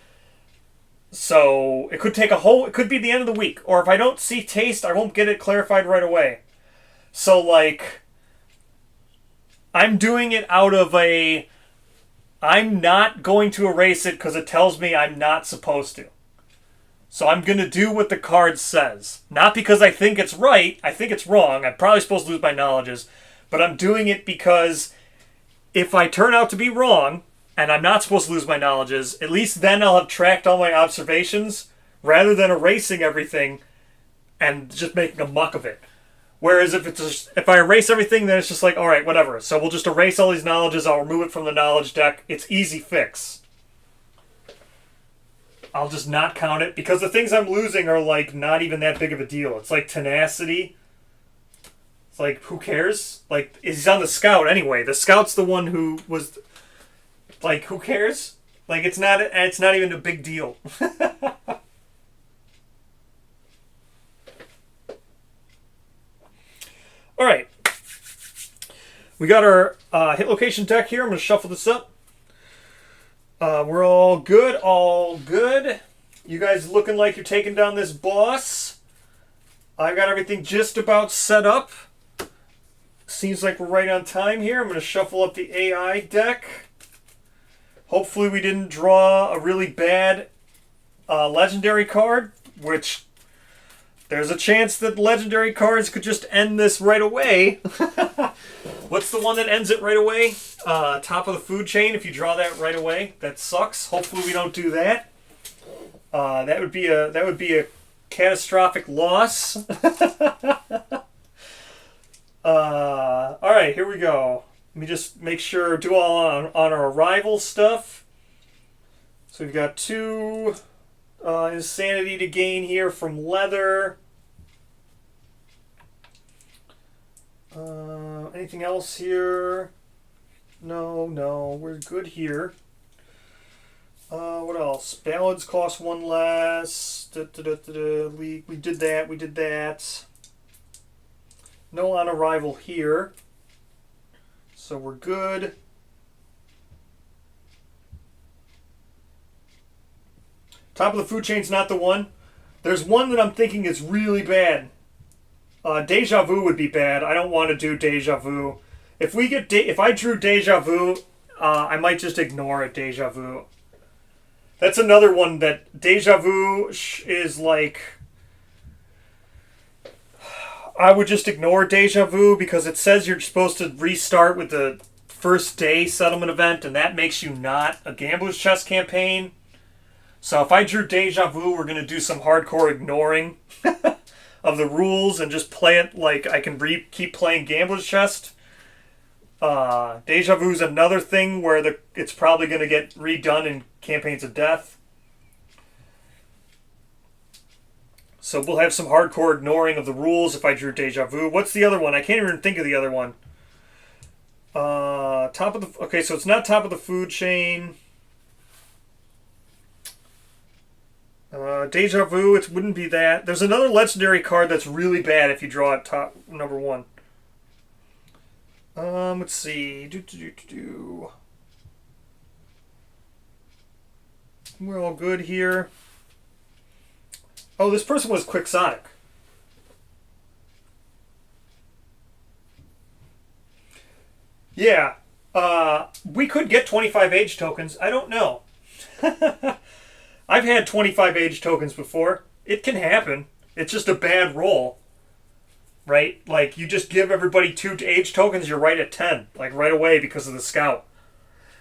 So, it could take it could be the end of the week. Or if I don't see Taste, I won't get it clarified right away. So, like, I'm doing it out of I'm not going to erase it because it tells me I'm not supposed to. So I'm going to do what the card says. Not because I think it's right. I think it's wrong. I'm probably supposed to lose my knowledges. But I'm doing it because if I turn out to be wrong, and I'm not supposed to lose my knowledges, at least then I'll have tracked all my observations rather than erasing everything and just making a muck of it. Whereas if I erase everything, then it's just like, alright, whatever. So we'll just erase all these knowledges. I'll remove it from the knowledge deck. It's easy fix. I'll just not count it, because the things I'm losing are, like, not even that big of a deal. It's like Tenacity. It's like, who cares? Like, he's on the Scout anyway. The Scout's the one who was, like, who cares? Like, it's not even a big deal. Alright. We got our hit location deck here. I'm going to shuffle this up. We're all good, all good. You guys looking like you're taking down this boss. I got everything just about set up. Seems like we're right on time here. I'm going to shuffle up the AI deck. Hopefully we didn't draw a really bad legendary card, which there's a chance that legendary cards could just end this right away. What's the one that ends it right away? Top of the food chain, if you draw that right away. That sucks. Hopefully we don't do that. That would be a catastrophic loss. Alright, here we go. Let me just make sure, do all on our arrival stuff. So we've got 2 insanity to gain here from leather. Anything else here? No, we're good here. What else? Ballads cost one less. We did that. We did that. No on arrival here. So we're good. Top of the food chain's not the one. There's one that I'm thinking is really bad. Deja Vu would be bad. I don't want to do Deja Vu. If I drew Deja Vu, I might just ignore it. Deja Vu. That's another one that Deja Vu is like. I would just ignore Deja Vu because it says you're supposed to restart with the first day settlement event, and that makes you not a Gambler's Chest campaign. So if I drew Deja Vu, we're going to do some hardcore ignoring of the rules and just play it like I can keep playing Gambler's Chest. Deja Vu is another thing where it's probably going to get redone in Campaigns of Death. So we'll have some hardcore ignoring of the rules if I drew Deja Vu. What's the other one? I can't even think of the other one. Okay, so it's not top of the food chain. Deja Vu, it wouldn't be that. There's another legendary card that's really bad if you draw it top number one. Let's see. We're all good here. Oh, this person was Quixotic. Yeah. We could get 25 age tokens. I don't know. I've had 25 age tokens before. It can happen. It's just a bad roll. Right? Like, you just give everybody 2 age tokens, you're right at 10. Like, right away because of the scout.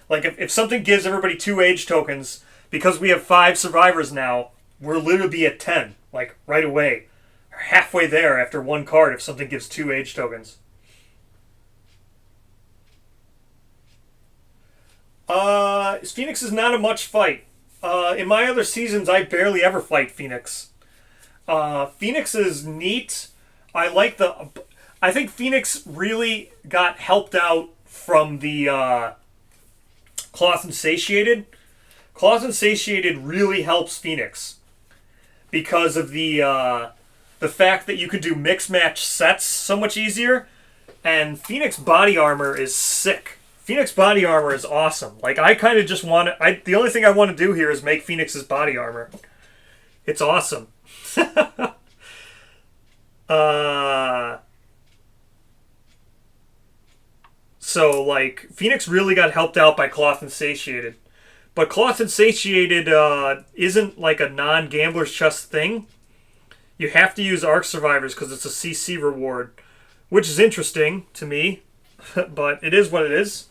Like, if something gives everybody 2 age tokens, because we have 5 survivors now, we'll literally be at 10. Like, right away. We're halfway there after 1 card if something gives 2 age tokens. Phoenix is not a much fight. In my other seasons, I barely ever fight Phoenix. Phoenix is neat. I think Phoenix really got helped out from the Cloth and Satiated. Cloth and Satiated really helps Phoenix because of the fact that you could do mix match sets so much easier, and Phoenix body armor is sick. Phoenix body armor is awesome. Like, I kind of just want to... the only thing I want to do here is make Phoenix's body armor. It's awesome. So, like, Phoenix really got helped out by Cloth and Satiated. But Cloth and Satiated isn't, like, a non-Gambler's Chest thing. You have to use Arc Survivors because it's a CC reward, which is interesting to me. But it is what it is.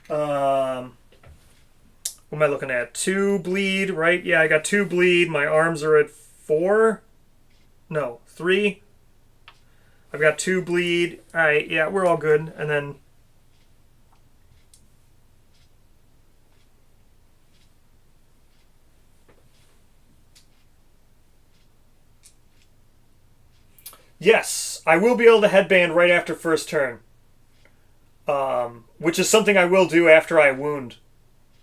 What am I looking at? 2 bleed, right? Yeah, I got 2 bleed. My arms are at 4. No, 3. I've got 2 bleed. Alright, yeah, we're all good. And then... Yes, I will be able to headband right after first turn. Which is something I will do after I wound.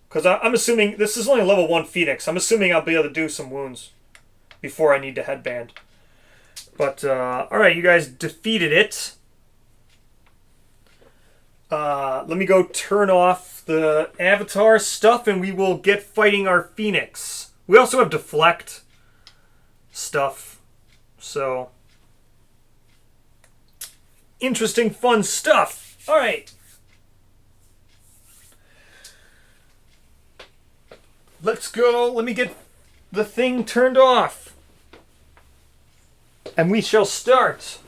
Because I'm assuming... This is only level 1 Phoenix. I'm assuming I'll be able to do some wounds before I need to headband. But, alright, you guys defeated it. Let me go turn off the avatar stuff and we will get fighting our Phoenix. We also have deflect stuff. So... interesting, fun stuff. Alright. Let's go. Let me get the thing turned off. And we shall start.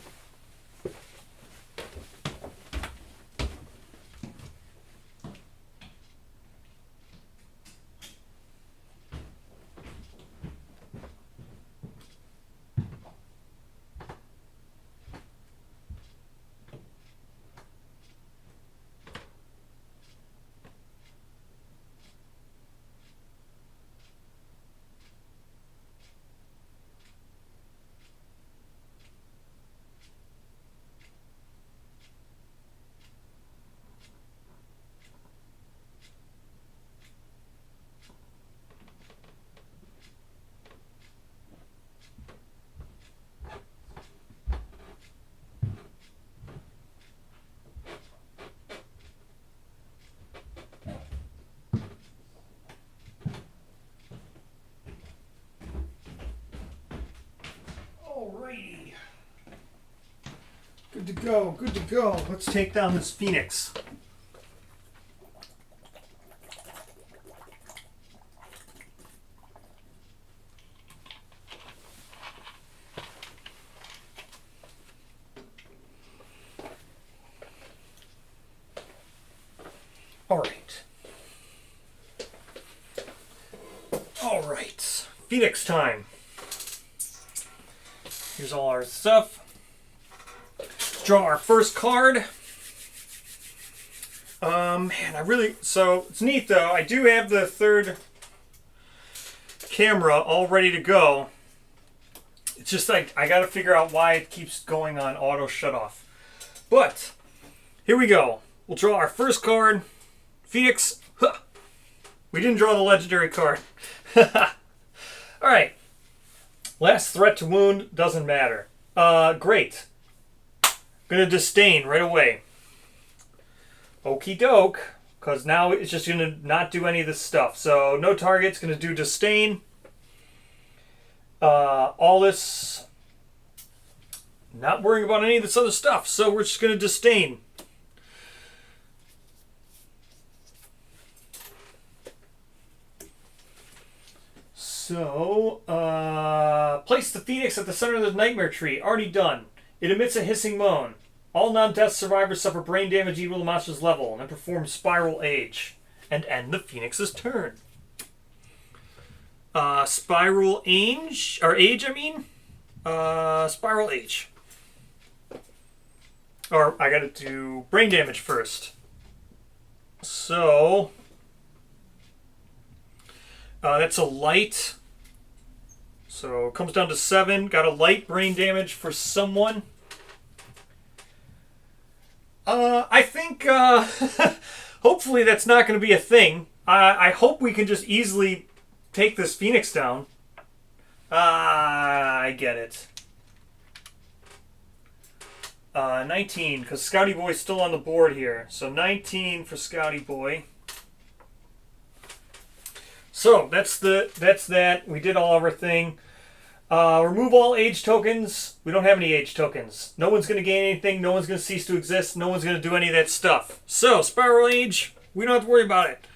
go, good to go. Let's take down this Phoenix. All right. Phoenix time. Here's all our stuff. Draw our first card. So it's neat though. I do have the third camera all ready to go. It's just like, I gotta figure out why it keeps going on auto shut off. But, here we go. We'll draw our first card. Phoenix. Huh. We didn't draw the legendary card. Alright. Last threat to wound, doesn't matter. Great. Gonna disdain right away. Okie doke. Because now it's just gonna not do any of this stuff. So, no target's gonna do disdain. All this. Not worrying about any of this other stuff. So, we're just gonna disdain. So, place the Phoenix at the center of the Nightmare Tree. Already done. It emits a hissing moan. All non-death survivors suffer brain damage equal to the monster's level, and then perform Spiral Age. And end the Phoenix's turn. Spiral Age, or Age, I mean? Spiral Age. Or, I gotta do brain damage first. So, that's a light. So it comes down to 7. Got a light brain damage for someone. I think hopefully that's not going to be a thing. I hope we can just easily take this Phoenix down. I get it. 19, because Scouty Boy's still on the board here. So 19 for Scouty Boy. So that's that. We did all of our thing. Remove all age tokens. We don't have any age tokens. No one's going to gain anything. No one's going to cease to exist. No one's going to do any of that stuff. So, Spiral Age, we don't have to worry about it.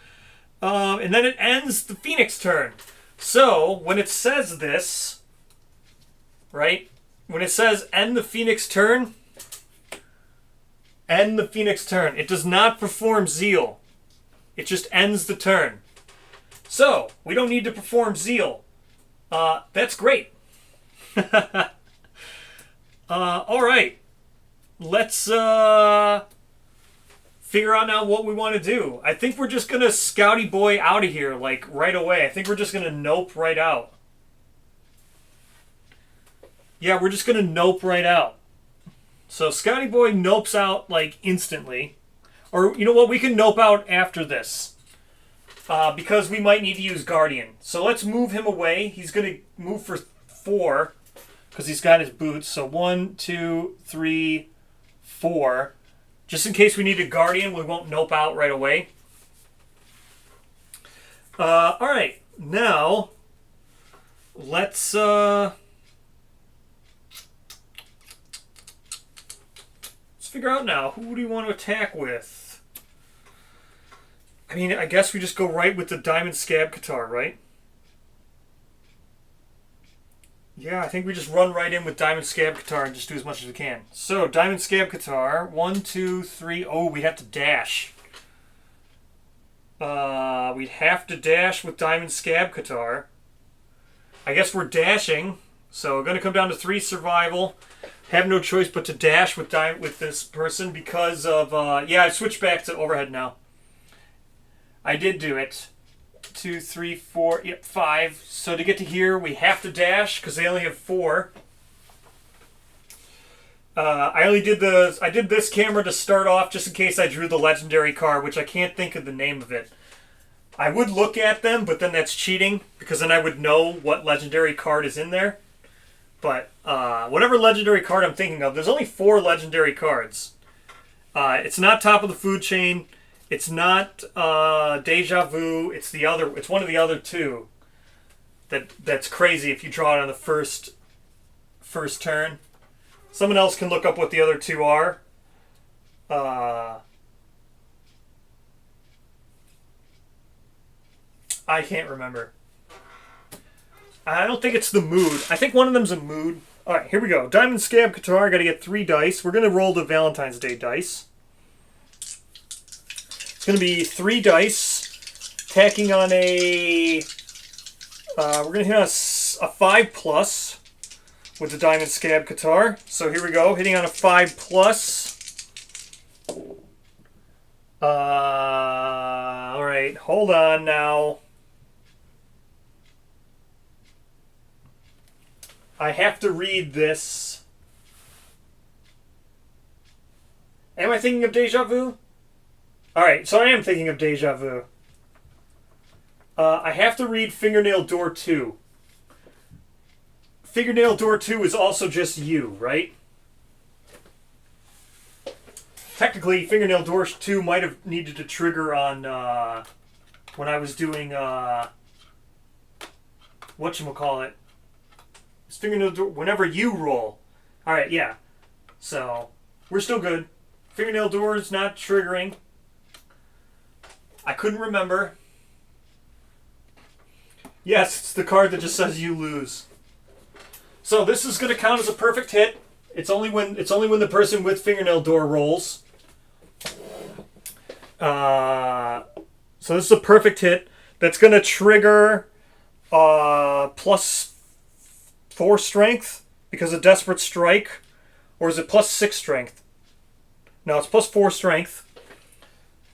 And then it ends the Phoenix turn. So, when it says this, right? When it says end the Phoenix turn, end the Phoenix turn. It does not perform Zeal. It just ends the turn. So, we don't need to perform Zeal. That's great. Alright. Let's figure out now what we want to do. I think we're just going to Scouty Boy out of here, like, right away. I think we're just going to nope right out. Yeah, we're just going to nope right out. So, Scouty Boy nopes out, like, instantly. Or, you know what? We can nope out after this. Because we might need to use Guardian. So let's move him away. He's going to move for 4 because he's got his boots. So 1, 2, 3, 4. Just in case we need a Guardian, we won't nope out right away. Alright, now let's figure out now, who do you want to attack with? I mean, I guess we just go right with the Diamond Scab Guitar, right? Yeah, I think we just run right in with Diamond Scab Guitar and just do as much as we can. So, Diamond Scab Guitar. 1, 2, 3. Oh, we have to dash. We'd have to dash with Diamond Scab Guitar. I guess we're dashing. So, we're going to come down to 3 survival. Have no choice but to dash with this person because of... yeah, I switched back to overhead now. I did do it. 2, 3, 4, yep, 5. So to get to here, we have to dash because they only have 4. I did this camera to start off just in case I drew the legendary card, which I can't think of the name of it. I would look at them, but then that's cheating because then I would know what legendary card is in there. But whatever legendary card I'm thinking of, there's only 4 legendary cards. It's not Top of the Food Chain. It's not Deja Vu. It's the other. It's one of the other 2. That's crazy if you draw it on the first turn. Someone else can look up what the other two are. I can't remember. I don't think it's the mood. I think one of them's a mood. All right, here we go. Diamond Scab Guitar. Got to get 3 dice. We're going to roll the Valentine's Day dice. It's going to be 3 dice. Tacking on a... we're going to hit on a 5 plus with the Diamond Scab Guitar. So here we go. Hitting on a 5 plus. All right, hold on now. I have to read this. Am I thinking of Deja Vu? Alright, so I am thinking of Deja Vu. I have to read Fingernail Door 2. Fingernail Door 2 is also just you, right? Technically, Fingernail Door 2 might have needed to trigger on when I was doing whatchamacallit. Fingernail Door, whenever you roll. Alright, yeah. So, we're still good. Fingernail Door is not triggering. I couldn't remember. Yes, it's the card that just says you lose. So this is going to count as a perfect hit. It's only when the person with Fingernail Door rolls. So this is a perfect hit. That's going to trigger plus 4 strength because of Desperate Strike. Or is it plus 6 strength? No, it's plus 4 strength.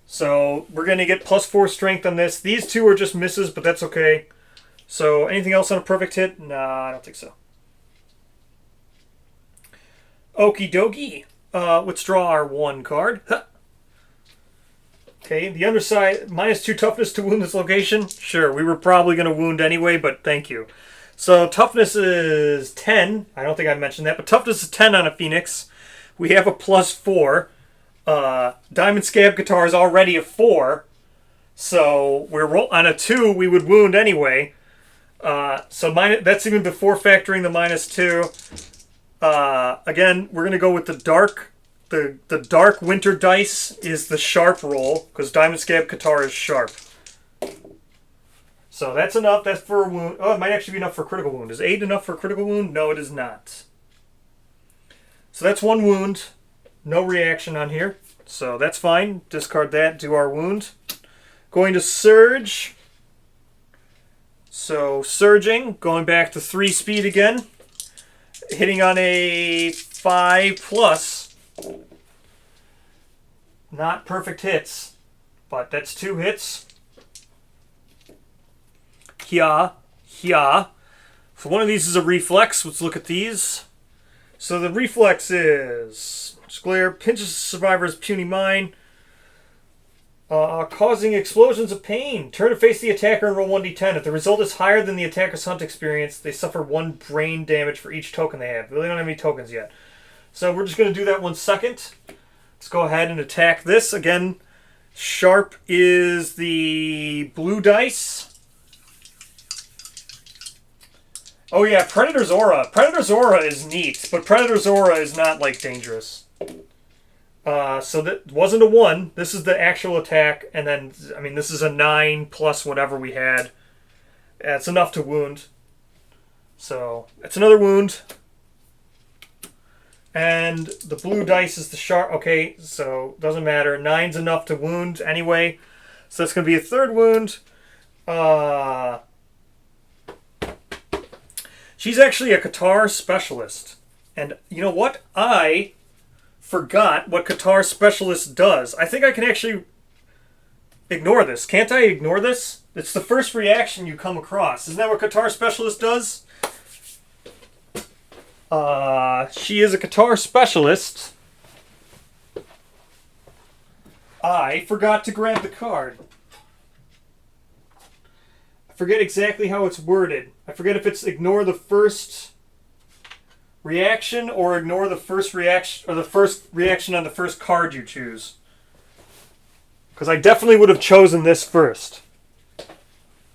So we're going to get plus 4 strength on this. These two are just misses, but that's okay. So anything else on a perfect hit? Nah, I don't think so. Okie dokie. Let's draw our 1 card. Huh. Okay, the underside, minus 2 toughness to wound this location. Sure, we were probably going to wound anyway, but thank you. So toughness is 10. I don't think I mentioned that, but toughness is 10 on a Phoenix. We have a plus 4. Diamond Scab Guitar is already a 4. So we're on a 2, we would wound anyway. So that's even before factoring the minus 2. Again, we're going to go with the dark. The dark winter dice is the sharp roll, because Diamond Scab Guitar is sharp. So that's enough. That's for a wound. Oh, it might actually be enough for a critical wound. Is 8 enough for a critical wound? No, it is not. So that's 1 wound. No reaction on here. So that's fine. Discard that. Do our wound. Going to Surge. So surging. Going back to 3 speed again. Hitting on a 5 plus. Not perfect hits. But that's 2 hits. Yeah. So one of these is a reflex. Let's look at these. So the reflex is glare, pinches survivor's puny mind, causing explosions of pain. Turn to face the attacker and roll 1d10. If the result is higher than the attacker's hunt experience, they suffer 1 brain damage for each token they have. They don't have any tokens yet. So we're just going to do that 1 second. Let's go ahead and attack this. Again, sharp is the blue dice. Oh yeah, Predator's Aura. Predator's Aura is neat, but Predator's Aura is not, like, dangerous. So that wasn't a 1. This is the actual attack, and then, I mean, this is a 9 plus whatever we had. That's enough to wound. So, it's another wound. And the blue dice is the sharp. Okay, so, doesn't matter. 9's enough to wound anyway. So that's going to be a 3rd wound. She's actually a guitar specialist. And you know what? I forgot what guitar specialist does. I think I can actually ignore this. Can't I ignore this? It's the first reaction you come across. Isn't that what guitar specialist does? She is a guitar specialist. I forgot to grab the card. I forget exactly how it's worded. I forget if it's ignore the first reaction or ignore the first reaction or the first reaction on the first card you choose. Because I definitely would have chosen this first.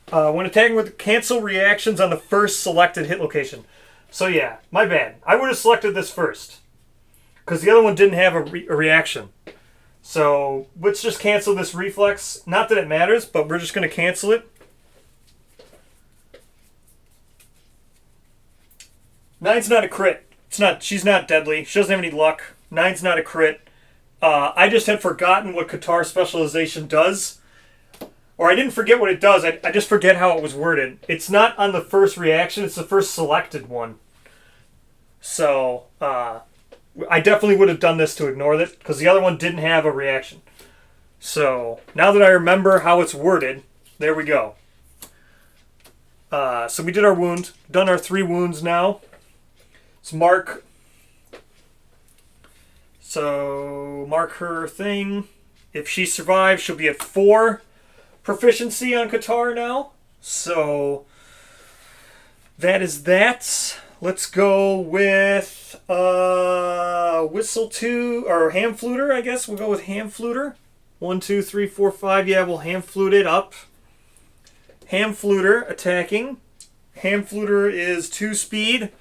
When attacking with cancel reactions on the first selected hit location. So yeah, my bad. I would have selected this first. because the other one didn't have a reaction. So let's just cancel this reflex. Not that it matters, but we're just going to cancel it. 9's not a crit. It's not. She's not deadly. She doesn't have any luck. 9's not a crit. I just had forgotten what Qatar Specialization does. Or I didn't forget what it does. I just forget how it was worded. It's not on the first reaction. It's the first selected one. So, I definitely would have done this to ignore it, because the other one didn't have a reaction. So, now that I remember how it's worded, there we go. So we did our wound. Done our 3 wounds now. Let's mark. So, mark her thing. If she survives, she'll be at 4 proficiency on Qatar now. So, that is that. Let's go with whistle 2, or ham fluter, I guess. We'll go with ham fluter. 1, 2, 3, 4, 5. Yeah, we'll ham flute it up. Ham fluter attacking. Ham fluter is 2 speed,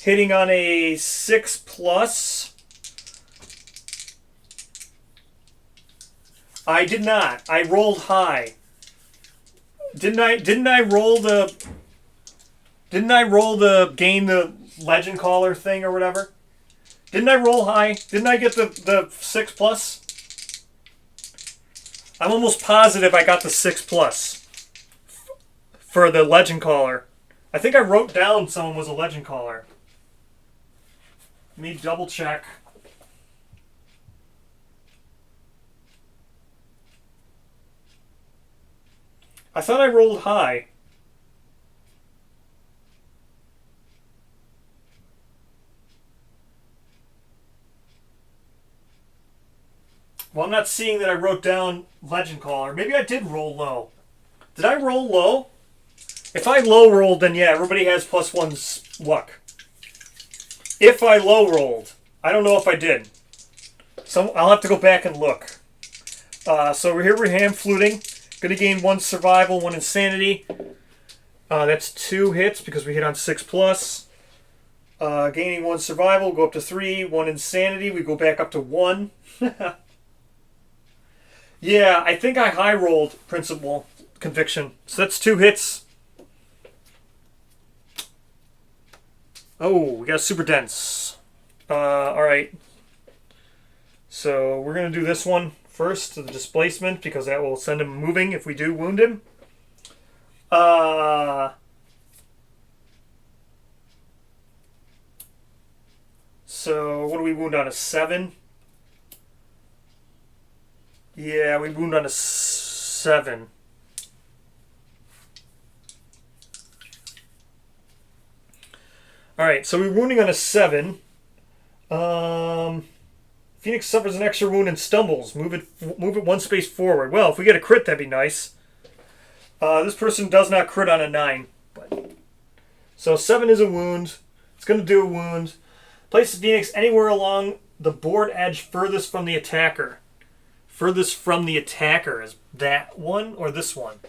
hitting on a 6+. I did not. I rolled high. Didn't I roll the gain the legend caller thing or whatever? Didn't I roll high? Didn't I get the 6+? I'm almost positive I got the 6+ for the legend caller. I think I wrote down someone was a legend caller. Let me double check. I thought I rolled high. Well, I'm not seeing that I wrote down legend caller. Maybe I did roll low. Did I roll low? If I low rolled, then yeah, everybody has +1 luck. If I low rolled, I don't know if I did. So I'll have to go back and look. So we're here, we're ham fluting. Going to gain 1 survival, 1 insanity. That's 2 hits because we hit on 6+. Gaining 1 survival, go up to 3. 1 insanity, we go back up to 1. Yeah, I think I high rolled principal conviction. So that's 2 hits. Oh, we got super dense. Alright. So we're going to do this one first, to the displacement, because that will send him moving if we do wound him. So what do we wound on? A 7? Yeah, we wound on a 7. Alright, so we're wounding on a 7. Phoenix suffers an extra wound and stumbles. Move it 1 space forward. Well, if we get a crit, that'd be nice. This person does not crit on a 9. So 7 is a wound. It's going to do a wound. Place the Phoenix anywhere along the board edge furthest from the attacker. Furthest from the attacker is that one or this one?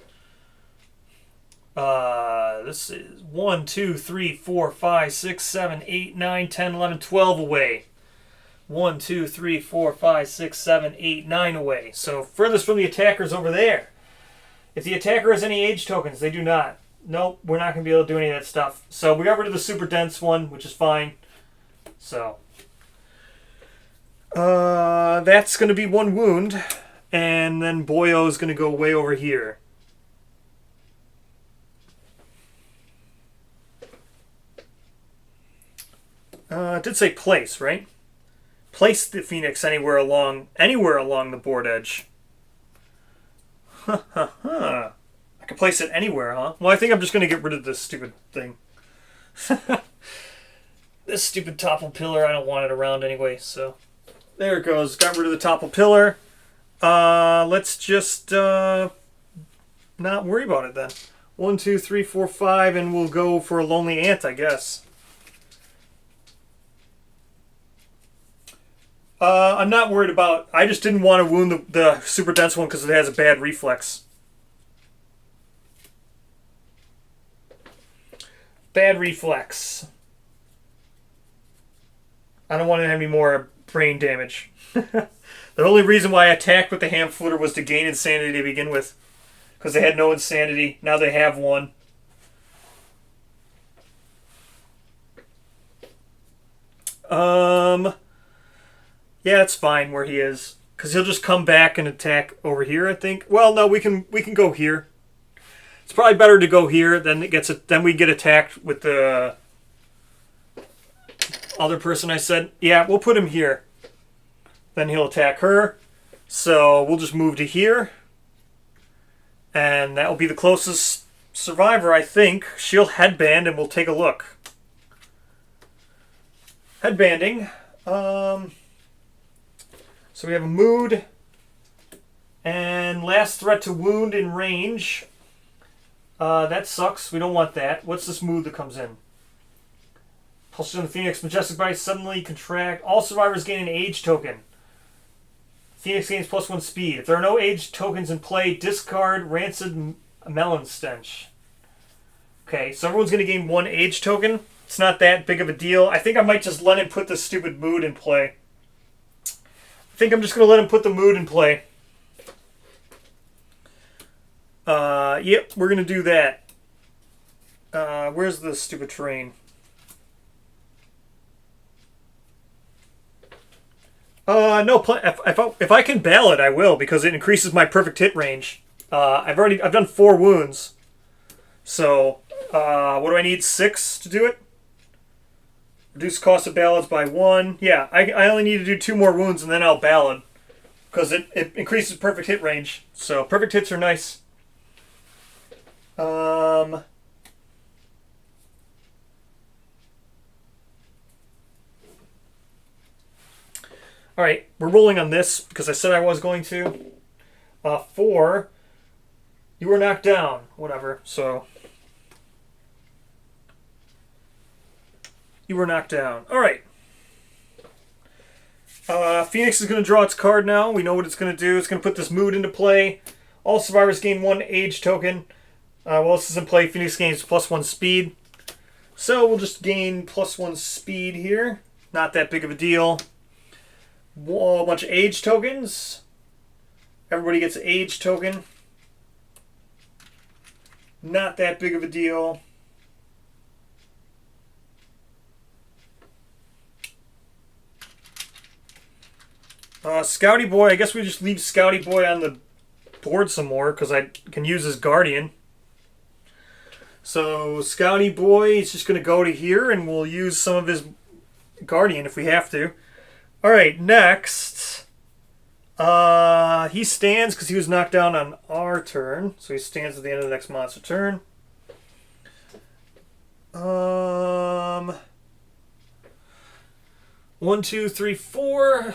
This is 1, 2, 3, 4, 5, 6, 7, 8, 9, 10, 11, 12 away. 1, 2, 3, 4, 5, 6, 7, 8, 9 away. So furthest from the attacker is over there. If the attacker has any age tokens, they do not. Nope, we're not going to be able to do any of that stuff. So we got rid of the super dense one, which is fine. So that's going to be 1 wound. And then Boyo is going to go way over here. It did say place, right? Place the Phoenix anywhere along the board edge. I can place it anywhere, huh? Well, I think I'm just going to get rid of this stupid thing. This stupid topple pillar, I don't want it around anyway, so there it goes. Got rid of the topple pillar. Let's just not worry about it then. 1, 2, 3, 4, 5, and we'll go for a lonely ant, I guess. I'm not worried about... I just didn't want to wound the super dense one because it has a bad reflex. Bad reflex. I don't want to have any more brain damage. The only reason why I attacked with the ham fluter was to gain insanity to begin with. Because they had no insanity. Now they have one. Yeah, it's fine where he is. Because he'll just come back and attack over here, I think. Well, no, we can go here. It's probably better to go here. Then we get attacked with the other person I said. Yeah, we'll put him here. Then he'll attack her. So we'll just move to here. And that will be the closest survivor, I think. She'll headband and we'll take a look. Headbanding. So we have a mood. And last threat to wound in range. That sucks. We don't want that. What's this mood that comes in? Pulse on the Phoenix. Majestic Bite suddenly contract. All survivors gain an age token. Phoenix gains +1 speed. If there are no age tokens in play, discard Rancid Melon Stench. Okay, so everyone's going to gain 1 age token. It's not that big of a deal. I think I might just let him put the stupid mood in play. I think I'm just going to let him put the mood in play. Yep, we're going to do that. Where's the stupid terrain? No. If I can ballad, I will because it increases my perfect hit range. I've done 4 wounds. So, what do I need? 6 to do it? Reduce cost of ballads by 1. Yeah, I only need to do 2 more wounds and then I'll ballad because it increases perfect hit range. So perfect hits are nice. All right, we're rolling on this because I said I was going to. 4. You were knocked down. Whatever. So you were knocked down. All right. Phoenix is going to draw its card now. We know what it's going to do. It's going to put this mood into play. All survivors gain 1 age token. While this is in play, Phoenix gains +1 speed. So we'll just gain +1 speed here. Not that big of a deal. A bunch of age tokens. Everybody gets an age token. Not that big of a deal. Scouty Boy, I guess we just leave Scouty Boy on the board some more because I can use his Guardian. So Scouty Boy is just going to go to here and we'll use some of his Guardian if we have to. Alright, next. He stands because he was knocked down on our turn. So he stands at the end of the next monster turn. 1, 2, 3, 4,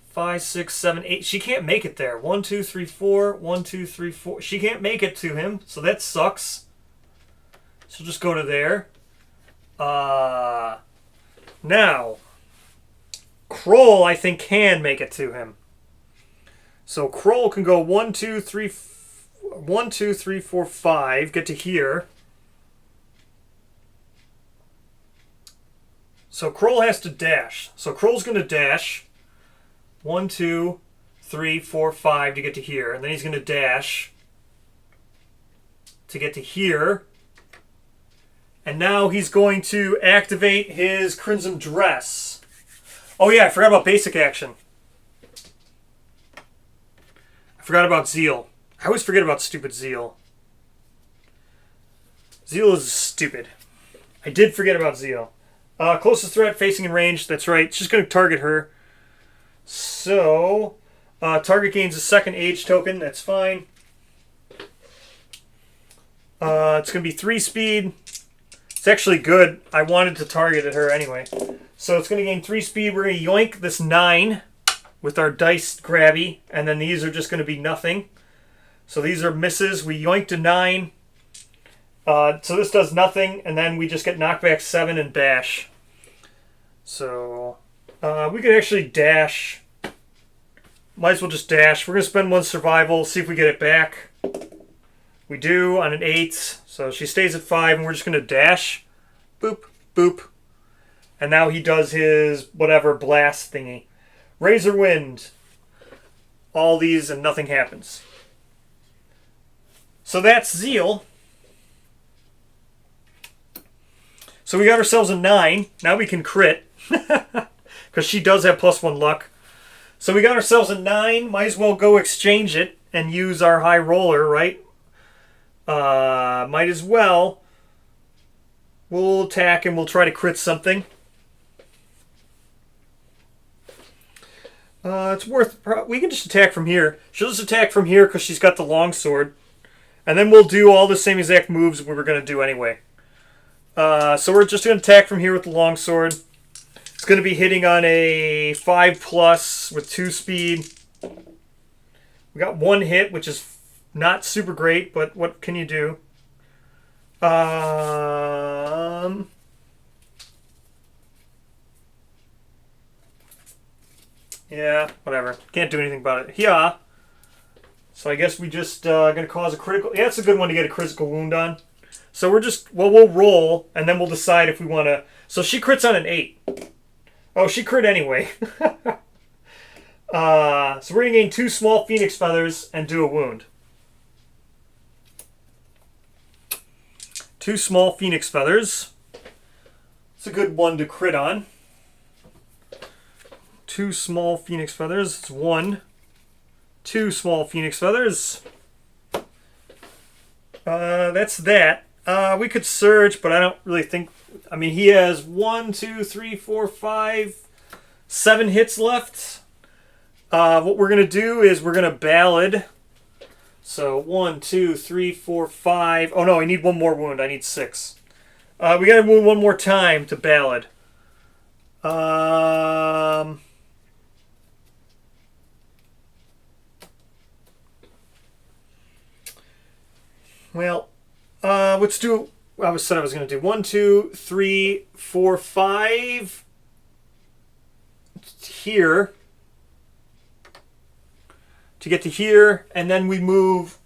5, 6, 7, 8. She can't make it there. 1, 2, 3, 4. 1, 2, 3, 4. She can't make it to him, so that sucks. She'll just go to there. Now, Kroll, I think, can make it to him. So Kroll can go 1, 2, 3, 1, 2, 3, 4, 5. Get to here. So Kroll has to dash. So Kroll's going to dash 1, 2, 3, 4, 5 to get to here. And then he's going to dash to get to here. And now he's going to activate his Crimson Dress. Oh yeah, I forgot about basic action. I forgot about Zeal. I always forget about stupid Zeal. Zeal is stupid. I did forget about Zeal. Closest threat facing in range. That's right. It's just going to target her. So, target gains a 2nd age token. That's fine. It's going to be 3 speed. It's actually good. I wanted to target at her anyway. So it's going to gain 3 speed. We're going to yoink this 9 with our dice grabby. And then these are just going to be nothing. So these are misses. We yoinked a 9. So this does nothing. And then we just get knockback 7 and dash. So we could actually dash. Might as well just dash. We're going to spend 1 survival. See if we get it back. We do on an 8. So she stays at 5, and we're just going to dash. Boop, boop. And now he does his whatever blast thingy. Razor Wind. All these and nothing happens. So that's Zeal. So we got ourselves a 9. Now we can crit. Because she does have +1 luck. So we got ourselves a 9. Might as well go exchange it and use our high roller, right? Might as well. We'll attack and we'll try to crit something. It's worth... We can just attack from here. She'll just attack from here because she's got the longsword. And then we'll do all the same exact moves we were going to do anyway. So we're just going to attack from here with the longsword. It's going to be hitting on a 5+ with 2 speed. We got 1 hit, which is not super great, but what can you do? Yeah, whatever. Can't do anything about it. Yeah. So I guess we just going to cause a critical... Yeah, it's a good one to get a critical wound on. So we're just... Well, we'll roll, and then we'll decide if we want to... So she crits on an 8. Oh, she crit anyway. So we're going to gain 2 small phoenix feathers and do a wound. 2 small phoenix feathers. It's a good one to crit on. 2 small phoenix feathers. It's 1. 2 small phoenix feathers. That's that. We could surge, but I don't really think... I mean, he has 1, 2, 3, 4, 5, 7 hits left. What we're going to do is we're going to ballad. So 1, 2, 3, 4, 5. Oh no, I need 1 more wound. I need 6. We got to wound 1 more time to ballad. Well, let's do... I said I was going to do 1, 2, 3, 4, 5 here to get to here, and then we move.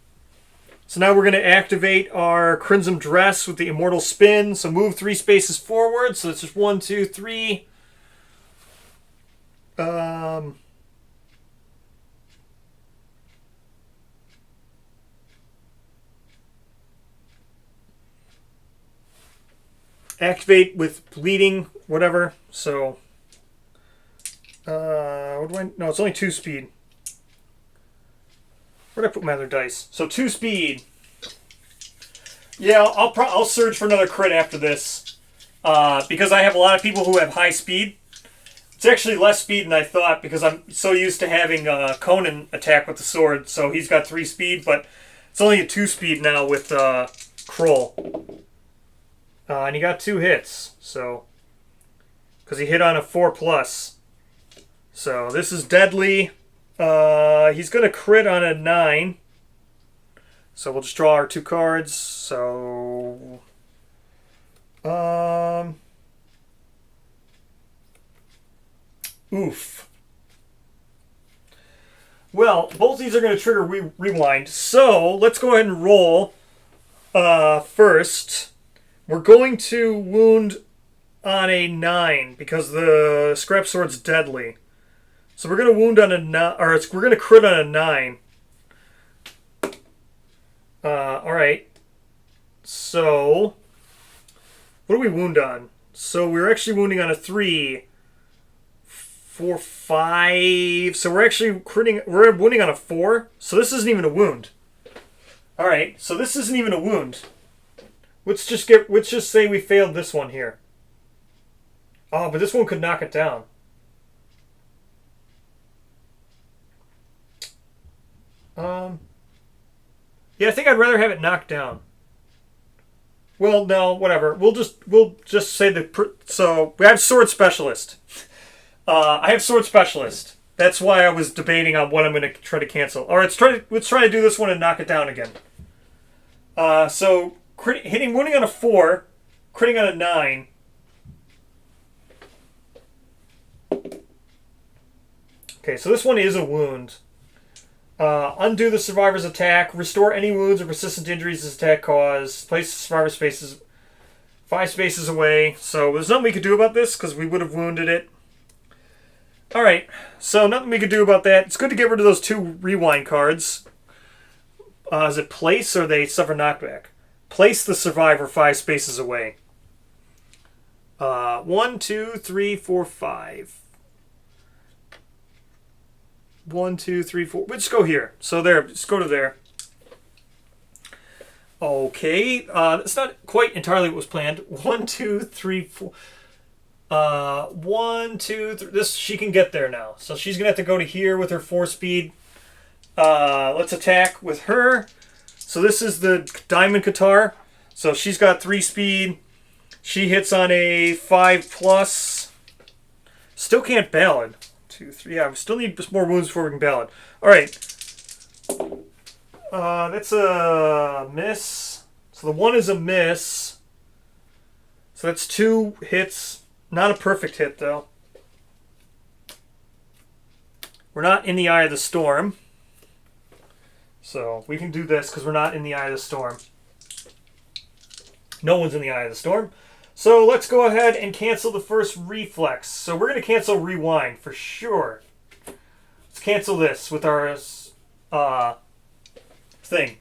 So now we're going to activate our Crimson Dress with the Immortal Spin. So move 3 spaces forward. So it's just 1, 2, 3. Activate with bleeding, whatever. So, what do I? No, it's only 2 speed. Where'd I put my other dice? So 2 speed. Yeah, I'll surge for another crit after this, because I have a lot of people who have high speed. It's actually less speed than I thought because I'm so used to having Conan attack with the sword. So he's got 3 speed, but it's only a 2 speed now with Kroll. And he got 2 hits, so because he hit on a 4+. So this is deadly. He's gonna crit on a 9. So we'll just draw our 2 cards. So oof. Well, both these are going to trigger rewind. So let's go ahead and roll first. We're going to wound on a 9 because the scrap sword's deadly. So we're going to wound on a 9, or we're going to crit on a 9. All right. So what do we wound on? So we're actually wounding on a 3, 4, 5. So we're actually critting. We're wounding on a 4. So this isn't even a wound. All right. So this isn't even a wound. Let's just say we failed this one here. Oh, but this one could knock it down. Yeah, I think I'd rather have it knocked down. Well, no, whatever. We'll just say that. So we have sword specialist. I have sword specialist. That's why I was debating on what I'm going to try to cancel. All right, let's try to do this one and knock it down again. So. Wounding on a 4, critting on a 9. Okay, so this one is a wound. Undo the survivor's attack. Restore any wounds or persistent injuries this attack caused. Place the survivor spaces 5 spaces away. So there's nothing we could do about this because we would have wounded it. Alright, so nothing we can do about that. It's good to get rid of those 2 rewind cards. Is it place or they suffer knockback? Place the survivor 5 spaces away. 1, 2, 3, 4, 5. 1, 2, 3, 4. We'll just go here. So there, just go to there. Okay, it's not quite entirely what was planned. 1, 2, 3, 4. 1, 2, 3. This, she can get there now. So she's gonna have to go to here with her 4 speed. Let's attack with her. So this is the Diamond Qatar. So she's got 3 speed. She hits on a 5+. Still can't ballad. 2, 3. Yeah, we still need just more wounds before we can ballad. All right. That's a miss. So the 1 is a miss. So that's 2 hits. Not a perfect hit, though. We're not in the eye of the storm. So we can do this because we're not in the eye of the storm. No one's in the eye of the storm. So let's go ahead and cancel the first reflex. So we're going to cancel rewind for sure. Let's cancel this with our thing.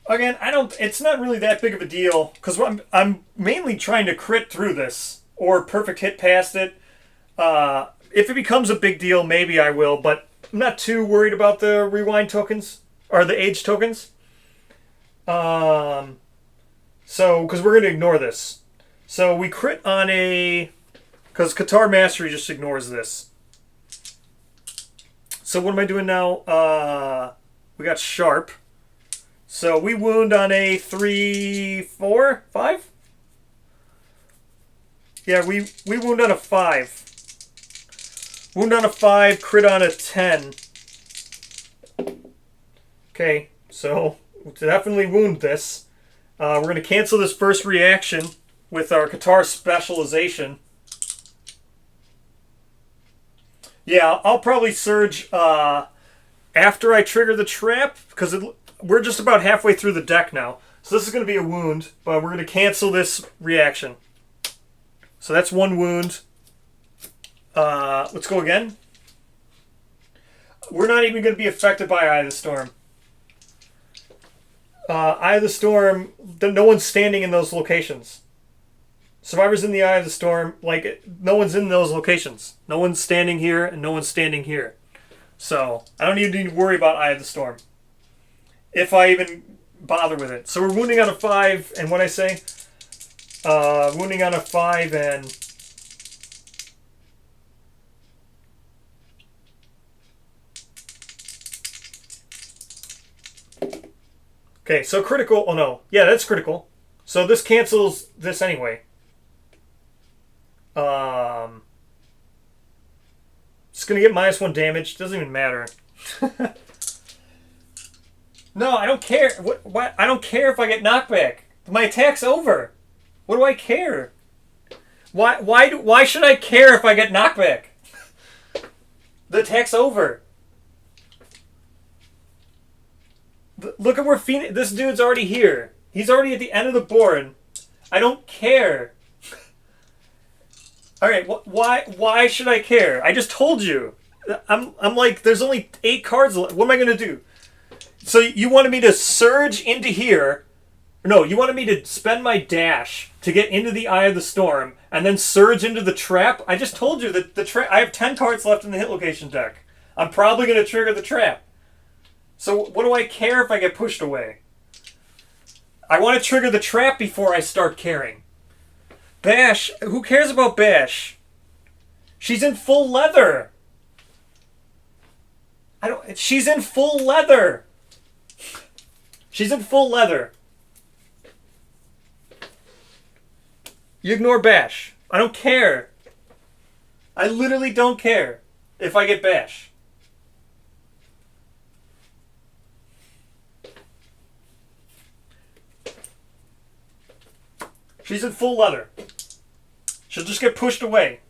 Again, it's not really that big of a deal because I'm mainly trying to crit through this or perfect hit past it. If it becomes a big deal, maybe I will, but I'm not too worried about the rewind tokens or the age tokens. So because we're going to ignore this. So we crit on because Qatar Mastery just ignores this. So what am I doing now? We got Sharp. So we wound on a 3, 4, 5? Yeah, we wound on a 5. Wound on a 5, crit on a 10. Okay, so we'll definitely wound this. We're going to cancel this first reaction with our Qatar specialization. Yeah, I'll probably surge after I trigger the trap because we're just about halfway through the deck now. So this is going to be a wound, but we're going to cancel this reaction. So that's 1 wound. Let's go again. We're not even going to be affected by Eye of the Storm. Eye of the Storm, no one's standing in those locations. Survivor's in the Eye of the Storm, like, no one's in those locations. No one's standing here, and no one's standing here. So, I don't even need to worry about Eye of the Storm. If I even bother with it. So we're wounding on a 5, and what I say? Wounding on a 5 and... Okay, so critical... Oh, no. Yeah, that's critical. So this cancels this anyway. It's going to get -1 damage. Doesn't even matter. No, I don't care. What? I don't care if I get knockback. My attack's over. What do I care? Why should I care if I get knockback? The attack's over. Look at where Phoenix... This dude's already here. He's already at the end of the board. I don't care. All right, why should I care? I just told you. I'm like, there's only 8 cards left. What am I going to do? So you wanted me to surge into here. No, you wanted me to spend my dash to get into the Eye of the Storm and then surge into the trap? I just told you that the trap... I have 10 cards left in the hit location deck. I'm probably going to trigger the trap. So what do I care if I get pushed away? I want to trigger the trap before I start caring. Bash. Who cares about Bash? She's in full leather. She's in full leather. She's in full leather. You ignore Bash. I don't care. I literally don't care if I get Bash. She's in full leather. She'll just get pushed away.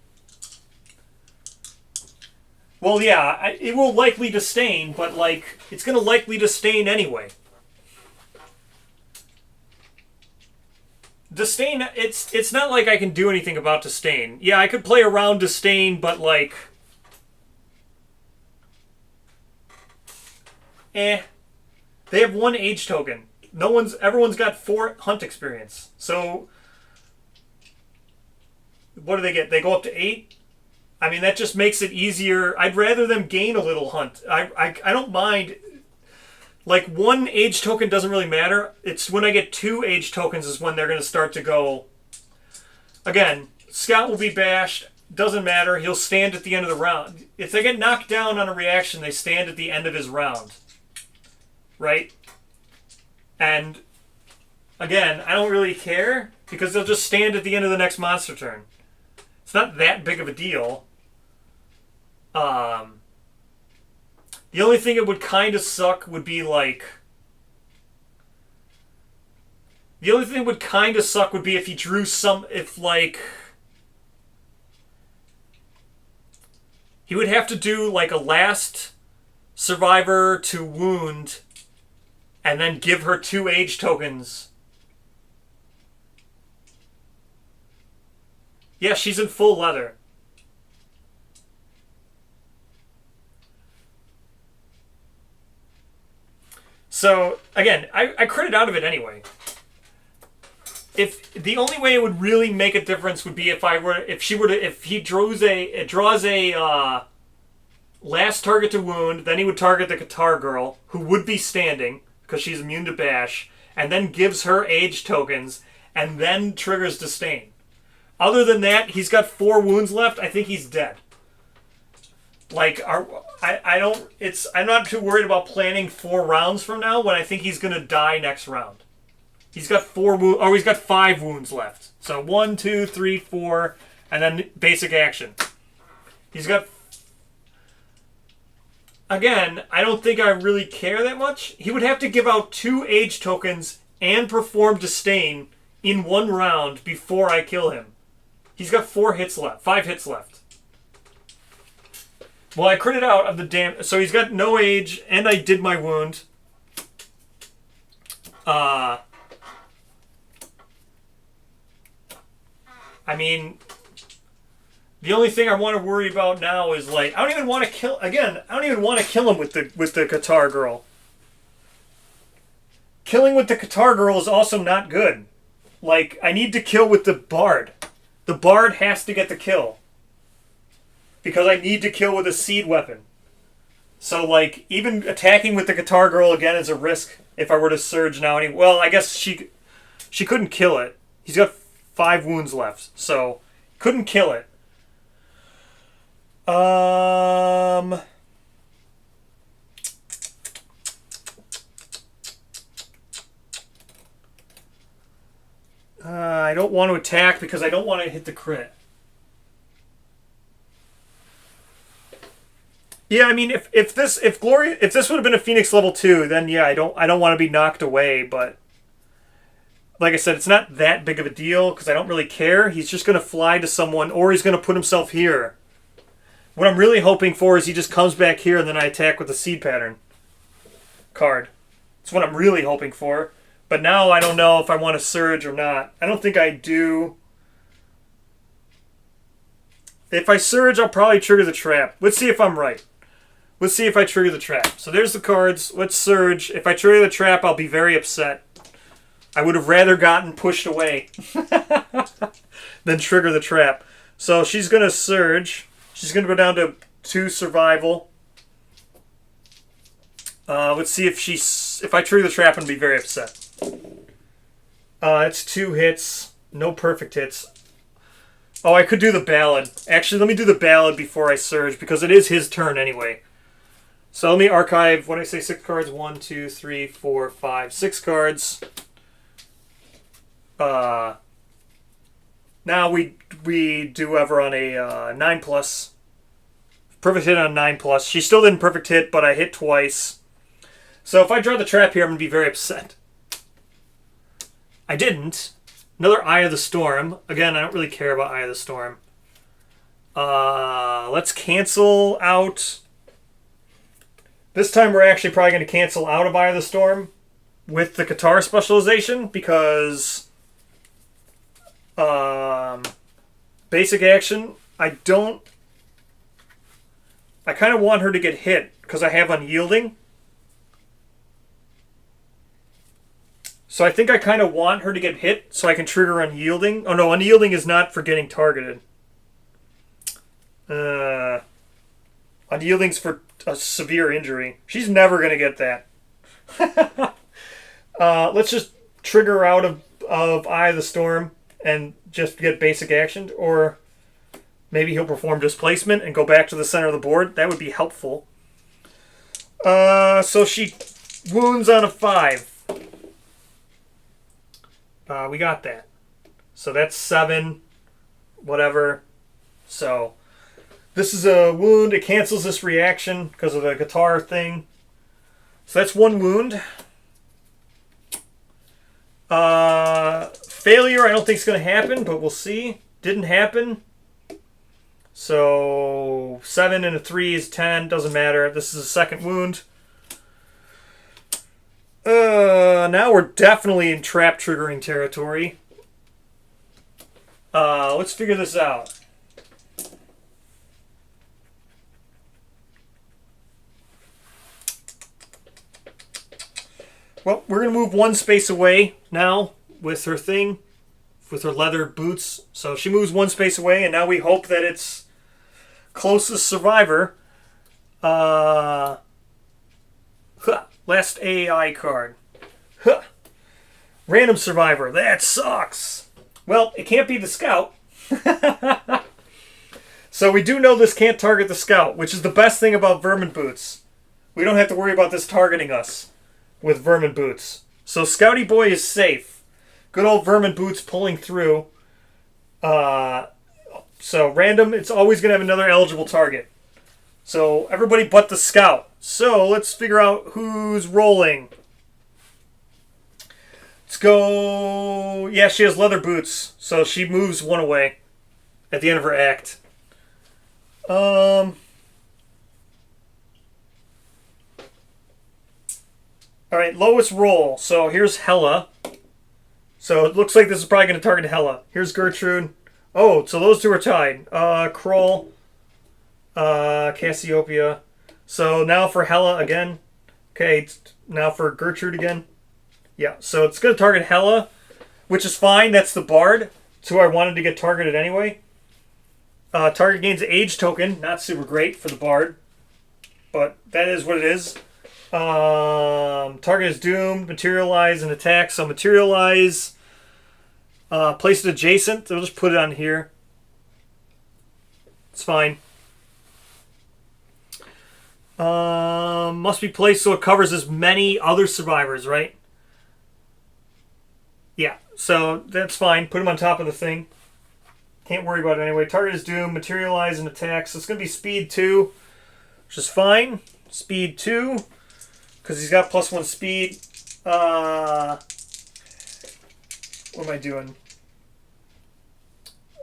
Well, yeah, it will likely disdain, but, like, it's going to likely disdain anyway. Disdain, it's not like I can do anything about Disdain. Yeah, I could play around Disdain, but like... They have 1 age token. Everyone's got 4 hunt experience. So... What do they get? They go up to 8? I mean, that just makes it easier. I'd rather them gain a little hunt. I don't mind... Like, 1 age token doesn't really matter. It's when I get 2 age tokens is when they're going to start to go... Again, Scout will be bashed. Doesn't matter. He'll stand at the end of the round. If they get knocked down on a reaction, they stand at the end of his round. Right? And, again, I don't really care, because they'll just stand at the end of the next monster turn. It's not that big of a deal. The only thing it would kind of suck would be like... The only thing that would kind of suck would be if he drew some... If like... He would have to do like a last survivor to wound and then give her 2 age tokens. Yeah, she's in full leather. So, again, I critted out of it anyway. If the only way it would really make a difference would be if he draws a last target to wound, then he would target the Guitar Girl, who would be standing because she's immune to bash, and then gives her age tokens, and then triggers Disdain. Other than that, he's got 4 wounds left. I think he's dead. Like, I'm not too worried about planning 4 rounds from now when I think he's going to die next round. He's got 5 wounds left. So 1, 2, 3, 4, and then basic action. He's got... Again, I don't think I really care that much. He would have to give out 2 age tokens and perform Disdain in 1 round before I kill him. He's got 5 hits left. Well, I critted out of the damn... So he's got no age, and I did my wound. I mean, the only thing I want to worry about now is, like, I don't even want to kill... Again, I don't even want to kill him with the Guitar Girl. Killing with the Guitar Girl is also not good. Like, I need to kill with the Bard. The Bard has to get the kill. Because I need to kill with a seed weapon. So, like, even attacking with the Guitar Girl again is a risk if I were to surge now. Well, I guess she couldn't kill it. He's got 5 wounds left, so couldn't kill it. I don't want to attack because I don't want to hit the crit. Yeah, I mean, if this would have been a Phoenix level 2, then yeah, I don't want to be knocked away. But like I said, it's not that big of a deal because I don't really care. He's just going to fly to someone, or he's going to put himself here. What I'm really hoping for is he just comes back here and then I attack with the Seed Pattern card. That's what I'm really hoping for. But now I don't know if I want to surge or not. I don't think I do. If I surge, I'll probably trigger the trap. Let's see if I'm right. Let's see if I trigger the trap. So there's the cards. Let's surge. If I trigger the trap, I'll be very upset. I would have rather gotten pushed away than trigger the trap. So she's going to surge. She's going to go down to 2 survival. Let's see if I trigger the trap, I'm going to be very upset. It's 2 hits. No perfect hits. Oh, I could do the ballad. Actually, let me do the ballad before I surge, because it is his turn anyway. So let me archive, what did I say, 6 cards? 1, 2, 3, 4, 5, 6 cards. Now we do Ever on a 9+. Perfect hit on 9+. She still didn't perfect hit, but I hit twice. So if I draw the trap here, I'm going to be very upset. I didn't. Another Eye of the Storm. Again, I don't really care about Eye of the Storm. Let's cancel out. This time we're actually probably going to cancel out of Eye of the Storm with the Guitar specialization, because Basic action. I kind of want her to get hit because I have unyielding. So I think I kind of want her to get hit so I can trigger unyielding. Oh no, unyielding is not for getting targeted. Unyielding's for a severe injury. She's never going to get that. Let's just trigger her out of Eye of the Storm and just get basic action. Or maybe he'll perform displacement and go back to the center of the board. That would be helpful. So she wounds on a 5. We got that. So that's 7. Whatever. So this is a wound. It cancels this reaction because of the guitar thing. So that's 1 wound. Failure, I don't think it's going to happen, but we'll see. Didn't happen. So 7 and a 3 is 10. Doesn't matter. This is a second wound. Now we're definitely in trap triggering territory. Let's figure this out. Well, we're going to move 1 space away now with her thing, with her leather boots. So she moves 1 space away, and now we hope that it's closest survivor. Last AI card. Random survivor. That sucks. Well, it can't be the scout. So we do know this can't target the scout, which is the best thing about vermin boots. We don't have to worry about this targeting us with vermin boots. So Scouty Boy is safe. Good old vermin boots pulling through. So random, it's always going to have another eligible target. So everybody but the scout. So let's figure out who's rolling. Let's go... Yeah, she has leather boots. So she moves 1 away at the end of her act. Alright, lowest roll. So here's Hella. So it looks like this is probably going to target Hella. Here's Gertrude. Oh, so those 2 are tied. Kroll. Cassiopeia. So now for Hella again. Okay, now for Gertrude again. Yeah, so it's going to target Hella, which is fine. That's the Bard. It's who I wanted to get targeted anyway. Target gains an age token. Not super great for the Bard, but that is what it is. Target is doomed. Materialize and attack. So materialize. Place it adjacent. I'll just put it on here. It's fine. Must be placed so it covers as many other survivors, right? Yeah, so that's fine. Put them on top of the thing. Can't worry about it anyway. Target is doomed. Materialize and attack. So it's going to be speed 2, which is fine. Speed 2, because he's got +1 speed. What am I doing?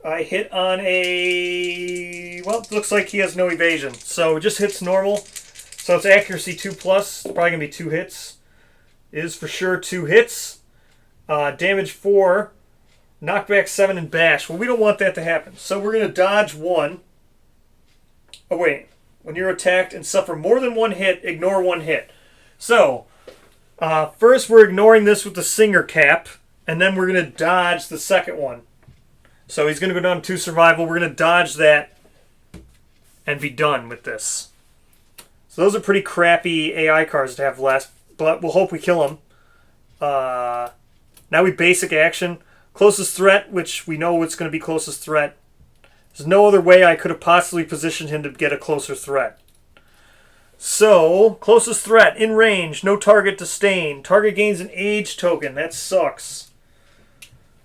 I hit on a... Well, it looks like he has no evasion. So it just hits normal. So it's accuracy 2+. It's probably going to be 2 hits. It is for sure 2 hits. Damage 4. Knockback 7 and bash. Well, we don't want that to happen. So we're going to dodge 1. Oh, wait. When you're attacked and suffer more than 1 hit, ignore 1 hit. So, first we're ignoring this with the Singer Cap. And then we're going to dodge the second one. So he's going to go down 2 survival. We're going to dodge that and be done with this. So those are pretty crappy AI cards to have left. But we'll hope we kill them. Now we basic action. Closest threat, which we know it's going to be closest threat. There's no other way I could have possibly positioned him to get a closer threat. So, closest threat, in range, no target to stain. Target gains an age token. That sucks.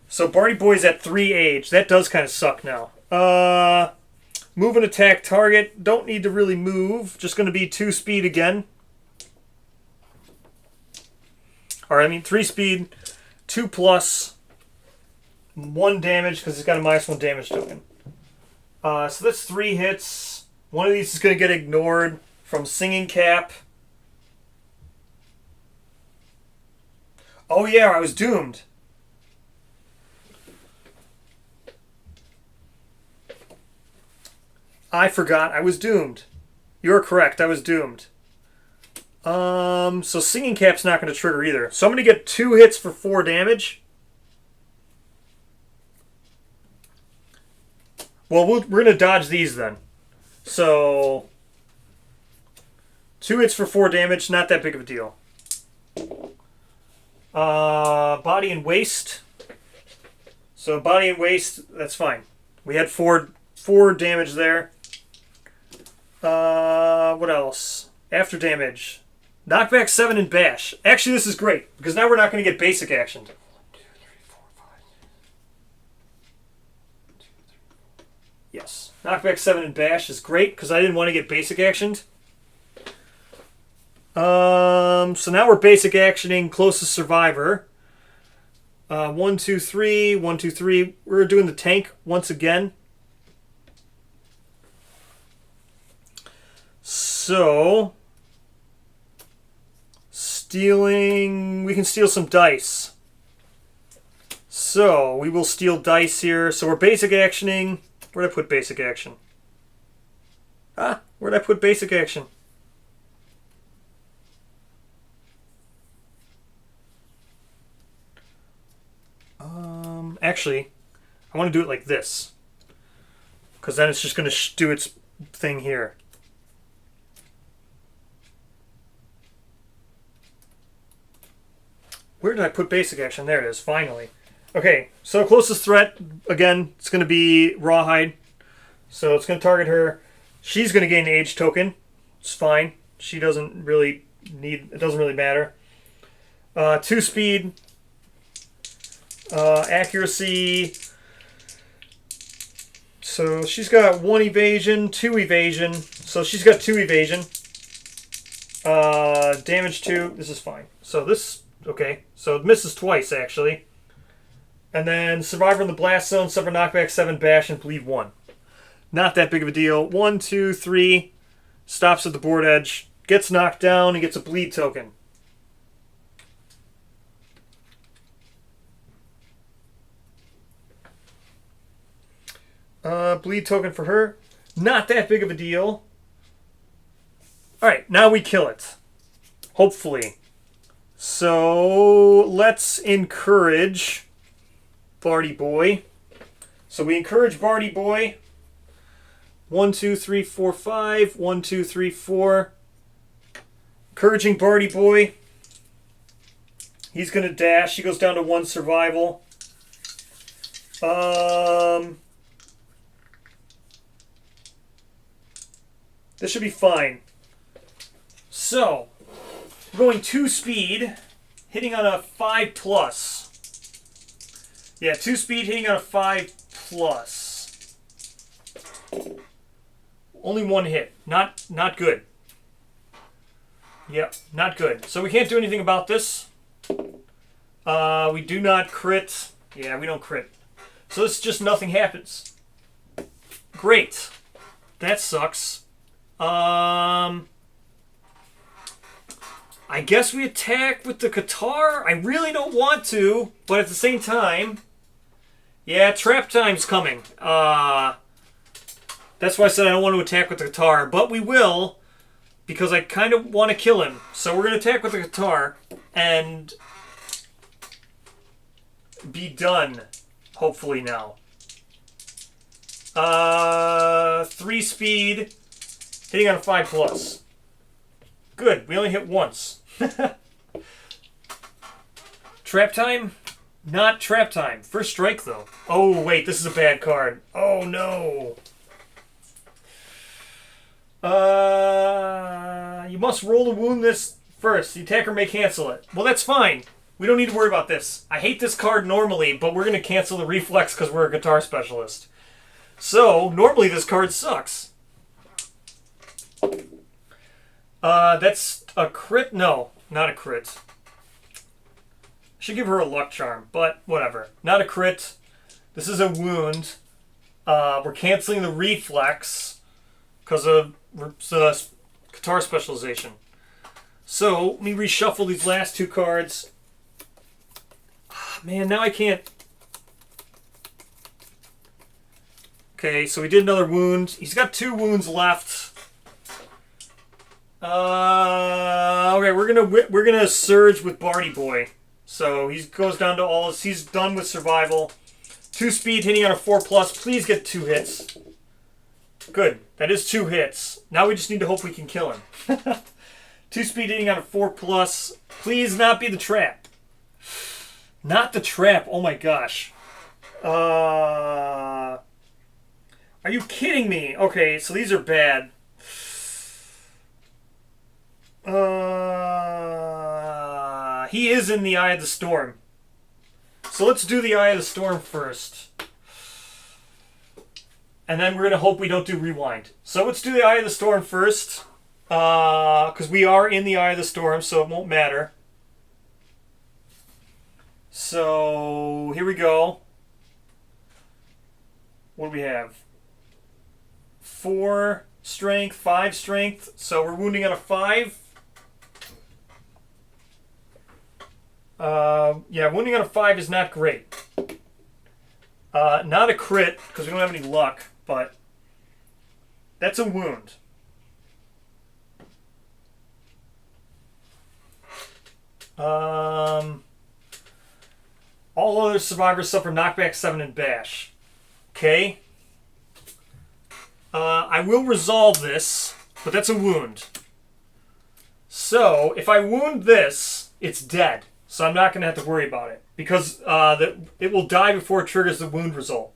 So Barney Boy's at 3 age. That does kind of suck now. Move and attack target. Don't need to really move. Just going to be 2 speed again. Or, I mean, 3 speed, 2+, 1 damage, because he's got a -1 damage token. So that's 3 hits. One of these is going to get ignored from Singing Cap. Oh yeah, I was doomed. I forgot I was doomed. You're correct. I was doomed. So Singing Cap's not going to trigger either. So I'm going to get 2 hits for 4 damage. Well, we're going to dodge these then. So 2 hits for 4 damage, not that big of a deal. Body and waist. So body and waist, that's fine. We had 4 damage there. What else? After damage. Knockback 7 and bash. Actually, this is great, because now we're not going to get basic actioned. Yes. Knockback 7 and bash is great, because I didn't want to get basic actioned. So now we're basic actioning closest survivor. 1, 2, 3, 1, 2, 3. We're doing the tank once again. So stealing, we can steal some dice. So we will steal dice here. So we're basic actioning. Where'd I put basic action? Where'd I put basic action? Actually, I want to do it like this, because then it's just going to do its thing here. Where did I put basic action? There it is, finally. Okay, so closest threat, again, it's going to be Rawhide. So it's going to target her. She's going to gain an age token. It's fine. She doesn't really need, it doesn't really matter. 2 speed. Accuracy. So she's got 1 evasion, 2 evasion. So she's got 2 evasion. Damage 2. This is fine. So this, okay. So it misses twice, actually. And then Survivor in the Blast Zone, suffer knockback 7, bash, and bleed 1. Not that big of a deal. 1, 2, 3. Stops at the board edge. Gets knocked down and gets a bleed token. Bleed token for her. Not that big of a deal. Alright, now we kill it. Hopefully. So let's encourage Barty Boy. So we encourage Barty Boy. 1, 2, 3, 4, 5. 1, 2, 3, 4. Encouraging Barty Boy. He's going to dash. He goes down to 1 survival. This should be fine. So, we're going 2 speed, hitting on a 5+. Yeah, 2 speed, hitting on a 5+. Only 1 hit. Not good. Yep, not good. So we can't do anything about this. We do not crit. Yeah, we don't crit. So this just nothing happens. Great. That sucks. I guess we attack with the Qatar. I really don't want to, but at the same time, yeah, trap time's coming. That's why I said I don't want to attack with the Qatar, but we will, because I kind of want to kill him. So we're going to attack with the Qatar and be done, hopefully now. 3 speed, hitting on a 5+. Good, we only hit once. Trap time? Not trap time. First strike, though. Oh, wait, this is a bad card. Oh, no. You must roll to wound this first. The attacker may cancel it. Well, that's fine. We don't need to worry about this. I hate this card normally, but we're going to cancel the reflex because we're a guitar specialist. So, normally this card sucks. That's a crit? No, not a crit. Should give her a luck charm, but whatever. Not a crit. This is a wound. We're canceling the reflex because of guitar specialization. So, let me reshuffle these last 2 cards. Man, now I can't. Okay, so we did another wound. He's got 2 wounds left. Okay, we're gonna surge with Barty Boy. So he goes down to all. He's done with survival. 2 speed hitting on a 4+. Please get 2 hits. Good. That is 2 hits. Now we just need to hope we can kill him. 2 speed hitting on a 4+. Please not be the trap. Not the trap. Oh my gosh. Are you kidding me? Okay, so these are bad. He is in the Eye of the Storm. So let's do the Eye of the Storm first. And then we're going to hope we don't do rewind. So let's do the Eye of the Storm first. Because we are in the Eye of the Storm, so it won't matter. So here we go. What do we have? 4 strength, 5 strength. So we're wounding on a 5. Yeah, wounding on a 5 is not great. Not a crit, because we don't have any luck, but that's a wound. All other survivors suffer knockback 7 and bash. Okay. I will resolve this, but that's a wound. So, if I wound this, it's dead. So I'm not going to have to worry about it. Because it will die before it triggers the wound result.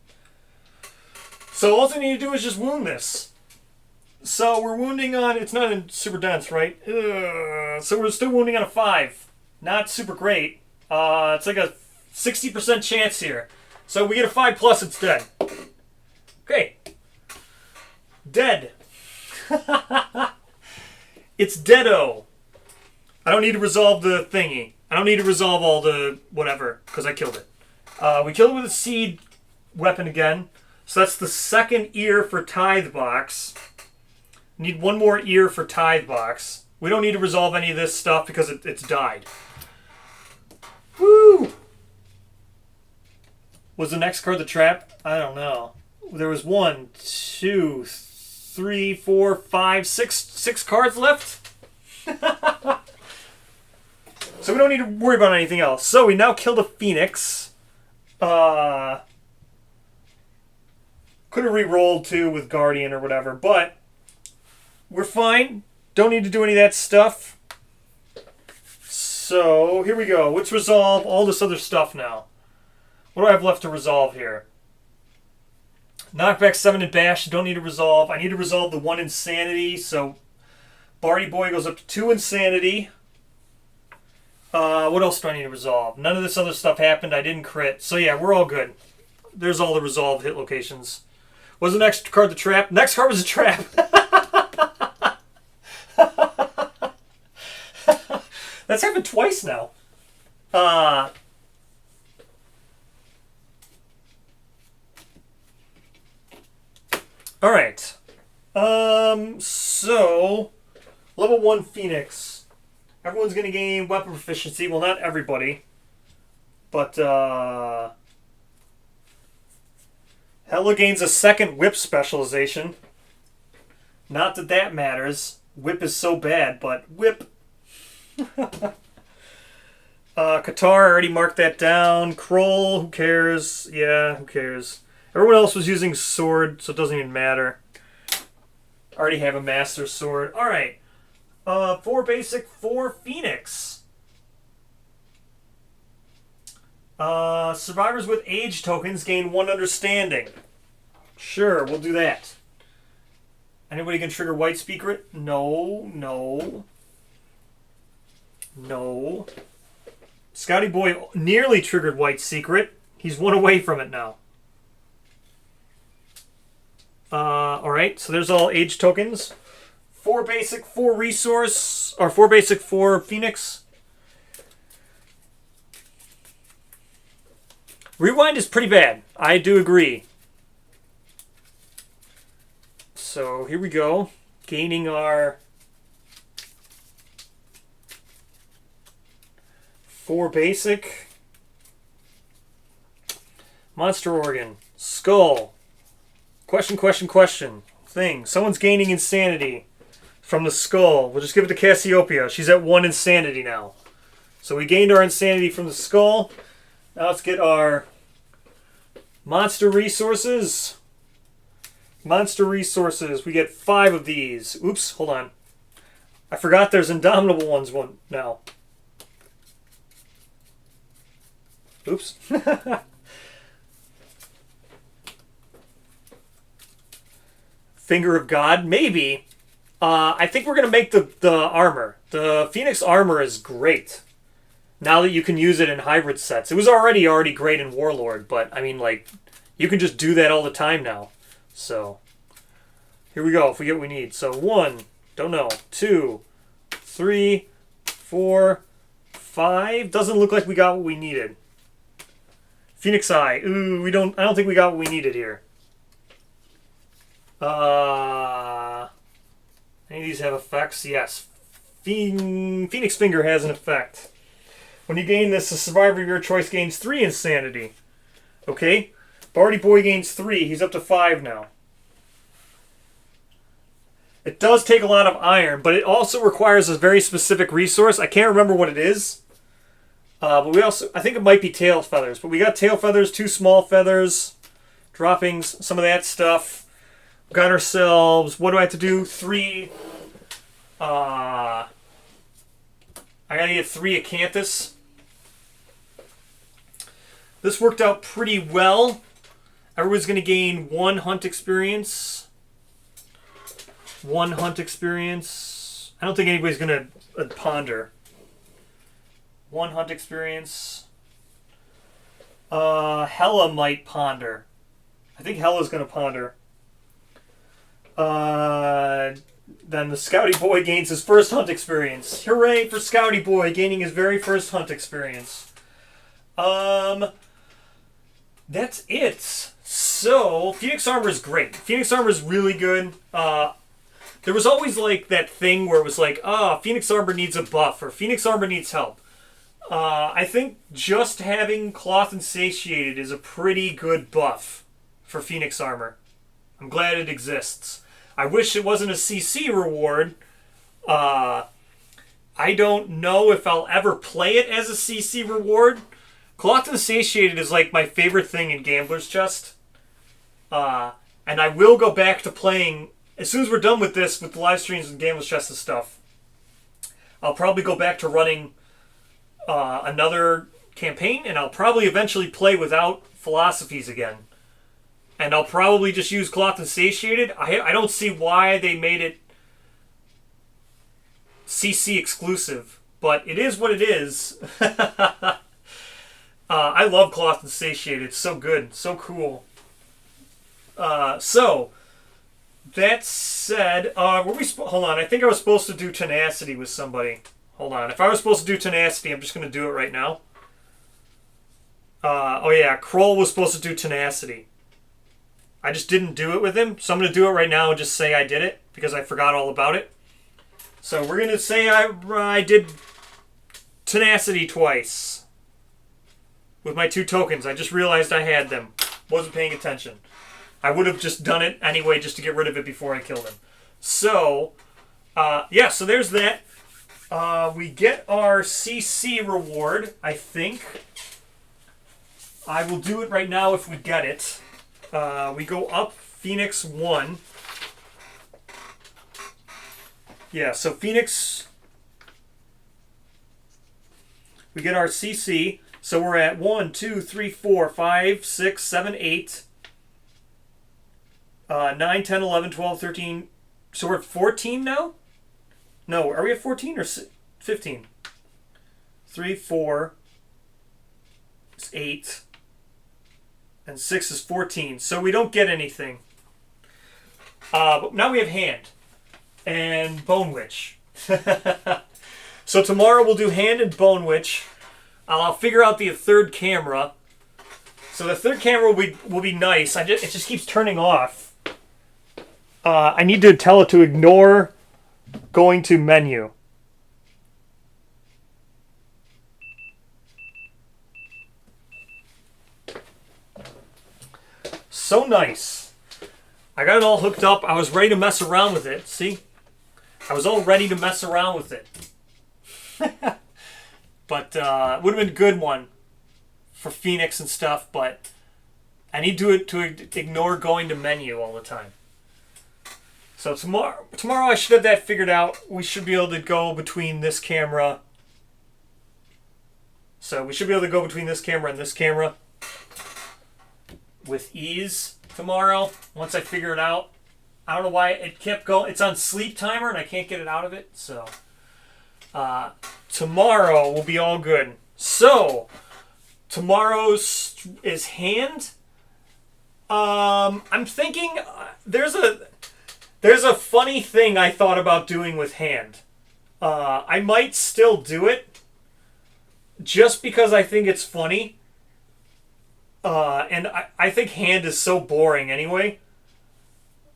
So all I need to do is just wound this. So we're wounding on... It's not in super dense, right? So we're still wounding on a 5. Not super great. It's like a 60% chance here. So we get a 5+, it's dead. Okay. Dead. It's deado. I don't need to resolve the thingy. I don't need to resolve all the whatever, because I killed it. We killed it with a seed weapon again. So that's the second ear for Tithe Box. Need 1 more ear for Tithe Box. We don't need to resolve any of this stuff because it's died. Woo! Was the next card the trap? I don't know. There was 1, 2, 3, 4, 5, 6 cards left? So we don't need to worry about anything else. So we now killed a Phoenix. Could have re-rolled too with Guardian or whatever, but we're fine. Don't need to do any of that stuff. So here we go. Let's resolve all this other stuff now. What do I have left to resolve here? Knockback 7 and bash. Don't need to resolve. I need to resolve the 1 insanity. So Barty Boy goes up to 2 insanity. What else do I need to resolve? None of this other stuff happened. I didn't crit. So yeah, we're all good. There's all the resolved hit locations. Was the next card the trap? Next card was a trap. That's happened twice now. Alright. So level 1 Phoenix. Everyone's going to gain weapon proficiency. Well, not everybody. But, Hella gains a 2nd whip specialization. Not that that matters. Whip is so bad, but whip. Qatar, I already marked that down. Kroll, who cares? Yeah, who cares? Everyone else was using sword, so it doesn't even matter. I already have a master sword. Alright. 4 basic, 4 Phoenix. Survivors with age tokens gain 1 understanding. Sure, we'll do that. Anybody can trigger White Secret? No, no. No. Scotty Boy nearly triggered White Secret. He's 1 away from it now. Alright, so there's all age tokens. 4 basic, 4 resource, or 4 basic, 4 Phoenix. Rewind is pretty bad. I do agree. So here we go. Gaining our 4 basic. Monster organ. Skull. Question. Thing. Someone's gaining insanity from the skull. We'll just give it to Cassiopeia. She's at 1 insanity now. So we gained our insanity from the skull. Now let's get our monster resources. Monster resources. We get 5 of these. Oops, hold on. I forgot there's indomitable ones now. Oops. Finger of God, maybe. I think we're going to make the armor. The Phoenix armor is great. Now that you can use it in hybrid sets. It was already great in Warlord, but I mean, like, you can just do that all the time now. So, here we go, if we get what we need. So, 1, don't know, 2, 3, 4, 5. Doesn't look like we got what we needed. Phoenix Eye. Ooh, I don't think we got what we needed here. Any of these have effects? Yes. Phoenix Finger has an effect. When you gain this, the survivor of your choice gains 3 insanity. Okay? Barty Boy gains 3. He's up to 5 now. It does take a lot of iron, but it also requires a very specific resource. I can't remember what it is. But we also, I think it might be tail feathers. But we got tail feathers, 2 small feathers, droppings, some of that stuff. Got ourselves, what do I have to do? 3. I gotta get 3 acanthus. This worked out pretty well. Everyone's gonna gain 1 hunt experience. 1 hunt experience. I don't think anybody's gonna ponder. 1 hunt experience. Hella might ponder. I think Hella's gonna ponder. Then the Scouty Boy gains his first hunt experience. Hooray for Scouty Boy gaining his very first hunt experience. That's it. So, Phoenix Armor is great. Phoenix Armor is really good. There was always like that thing where it was like, Phoenix Armor needs a buff or Phoenix Armor needs help. I think just having Cloth and Satiated is a pretty good buff for Phoenix Armor. I'm glad it exists. I wish it wasn't a CC reward. I don't know if I'll ever play it as a CC reward. Cloth and Satiated is like my favorite thing in Gambler's Chest. And I will go back to playing, as soon as we're done with this, with the live streams and Gambler's Chest and stuff, I'll probably go back to running another campaign, and I'll probably eventually play without philosophies again. And I'll probably just use Cloth and Satiated. I don't see why they made it CC exclusive, but it is what it is. I love Cloth and Satiated. It's so good. So cool. So, that said, hold on. I think I was supposed to do Tenacity with somebody. Hold on. If I was supposed to do Tenacity, I'm just going to do it right now. Oh yeah, Kroll was supposed to do Tenacity. I just didn't do it with him, so I'm going to do it right now and just say I did it, because I forgot all about it. So we're going to say I did Tenacity twice. With my 2 tokens. I just realized I had them. Wasn't paying attention. I would have just done it anyway just to get rid of it before I killed him. So, yeah, so there's that. We get our CC reward, I think. I will do it right now if we get it. We go up Phoenix 1. Yeah, so Phoenix, we get our CC. So we're at 1, 2, 3, 4, 5, 6, 7, 8, 9, 10, 11, 12, 13. So we're at 14 now? No, are we at 14 or 15? 3, 4, 8, and 6 is 14. So we don't get anything. But now we have Hand and Bone Witch. So tomorrow we'll do Hand and Bone Witch. I'll figure out the third camera. So the third camera will be nice. It just keeps turning off. I need to tell it to ignore going to menu. So nice. I got it all hooked up. I was ready to mess around with it. See? I was all ready to mess around with it. But it would have been a good one for Phoenix and stuff, but I need to ignore going to menu all the time. So tomorrow I should have that figured out. We should be able to go between this camera. So we should be able to go between this camera and this camera with ease tomorrow, once I figure it out. I don't know why it kept going. It's on sleep timer and I can't get it out of it. So tomorrow will be all good. So tomorrow's is hand. I'm thinking there's a funny thing I thought about doing with hand. I might still do it just because I think it's funny. And I think hand is so boring anyway.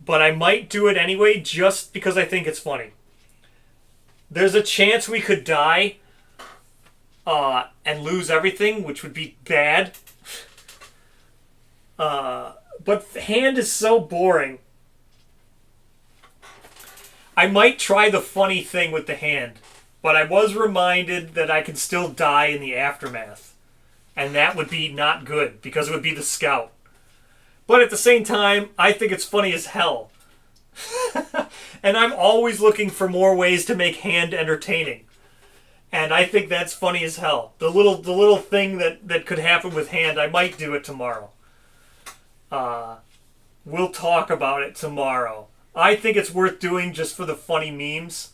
But I might do it anyway just because I think it's funny. There's a chance we could die and lose everything, which would be bad. But hand is so boring. I might try the funny thing with the hand. But I was reminded that I could still die in the aftermath. And that would be not good, because it would be the scout. But at the same time, I think it's funny as hell. And I'm always looking for more ways to make hand entertaining. And I think that's funny as hell. The little thing that could happen with hand, I might do it tomorrow. We'll talk about it tomorrow. I think it's worth doing just for the funny memes.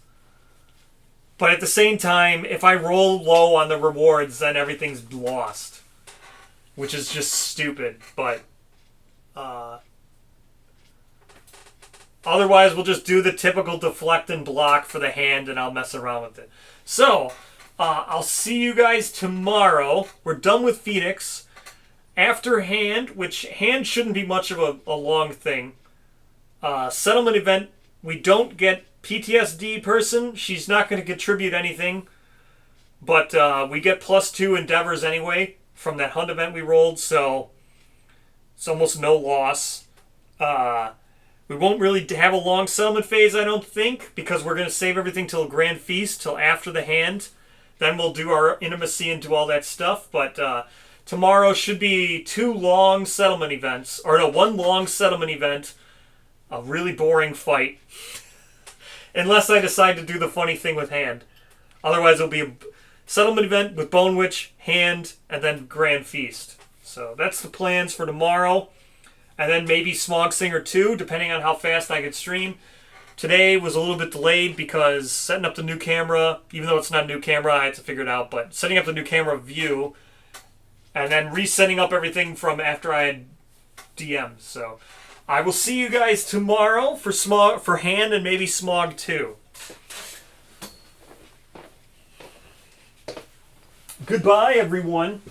But at the same time, if I roll low on the rewards, then everything's lost. Which is just stupid. But otherwise, we'll just do the typical deflect and block for the hand, and I'll mess around with it. So, I'll see you guys tomorrow. We're done with Phoenix. After hand, which hand shouldn't be much of a long thing. Settlement event, we don't get PTSD person. She's not going to contribute anything. But we get +2 endeavors anyway from that hunt event we rolled, so it's almost no loss. We won't really have a long settlement phase, I don't think, because we're going to save everything till Grand Feast, till after the hand. Then we'll do our intimacy and do all that stuff. But tomorrow should be 2 long settlement events. Or no, 1 long settlement event. A really boring fight. Unless I decide to do the funny thing with hand. Otherwise, it'll be a settlement event with Bone Witch, hand, and then Grand Feast. So that's the plans for tomorrow. And then maybe Smog Singer 2, depending on how fast I could stream. Today was a little bit delayed because setting up the new camera, even though it's not a new camera, I had to figure it out, but setting up the new camera view, and then resetting up everything from after I had DM'd. So I will see you guys tomorrow for hand and maybe Smog 2. Goodbye, everyone.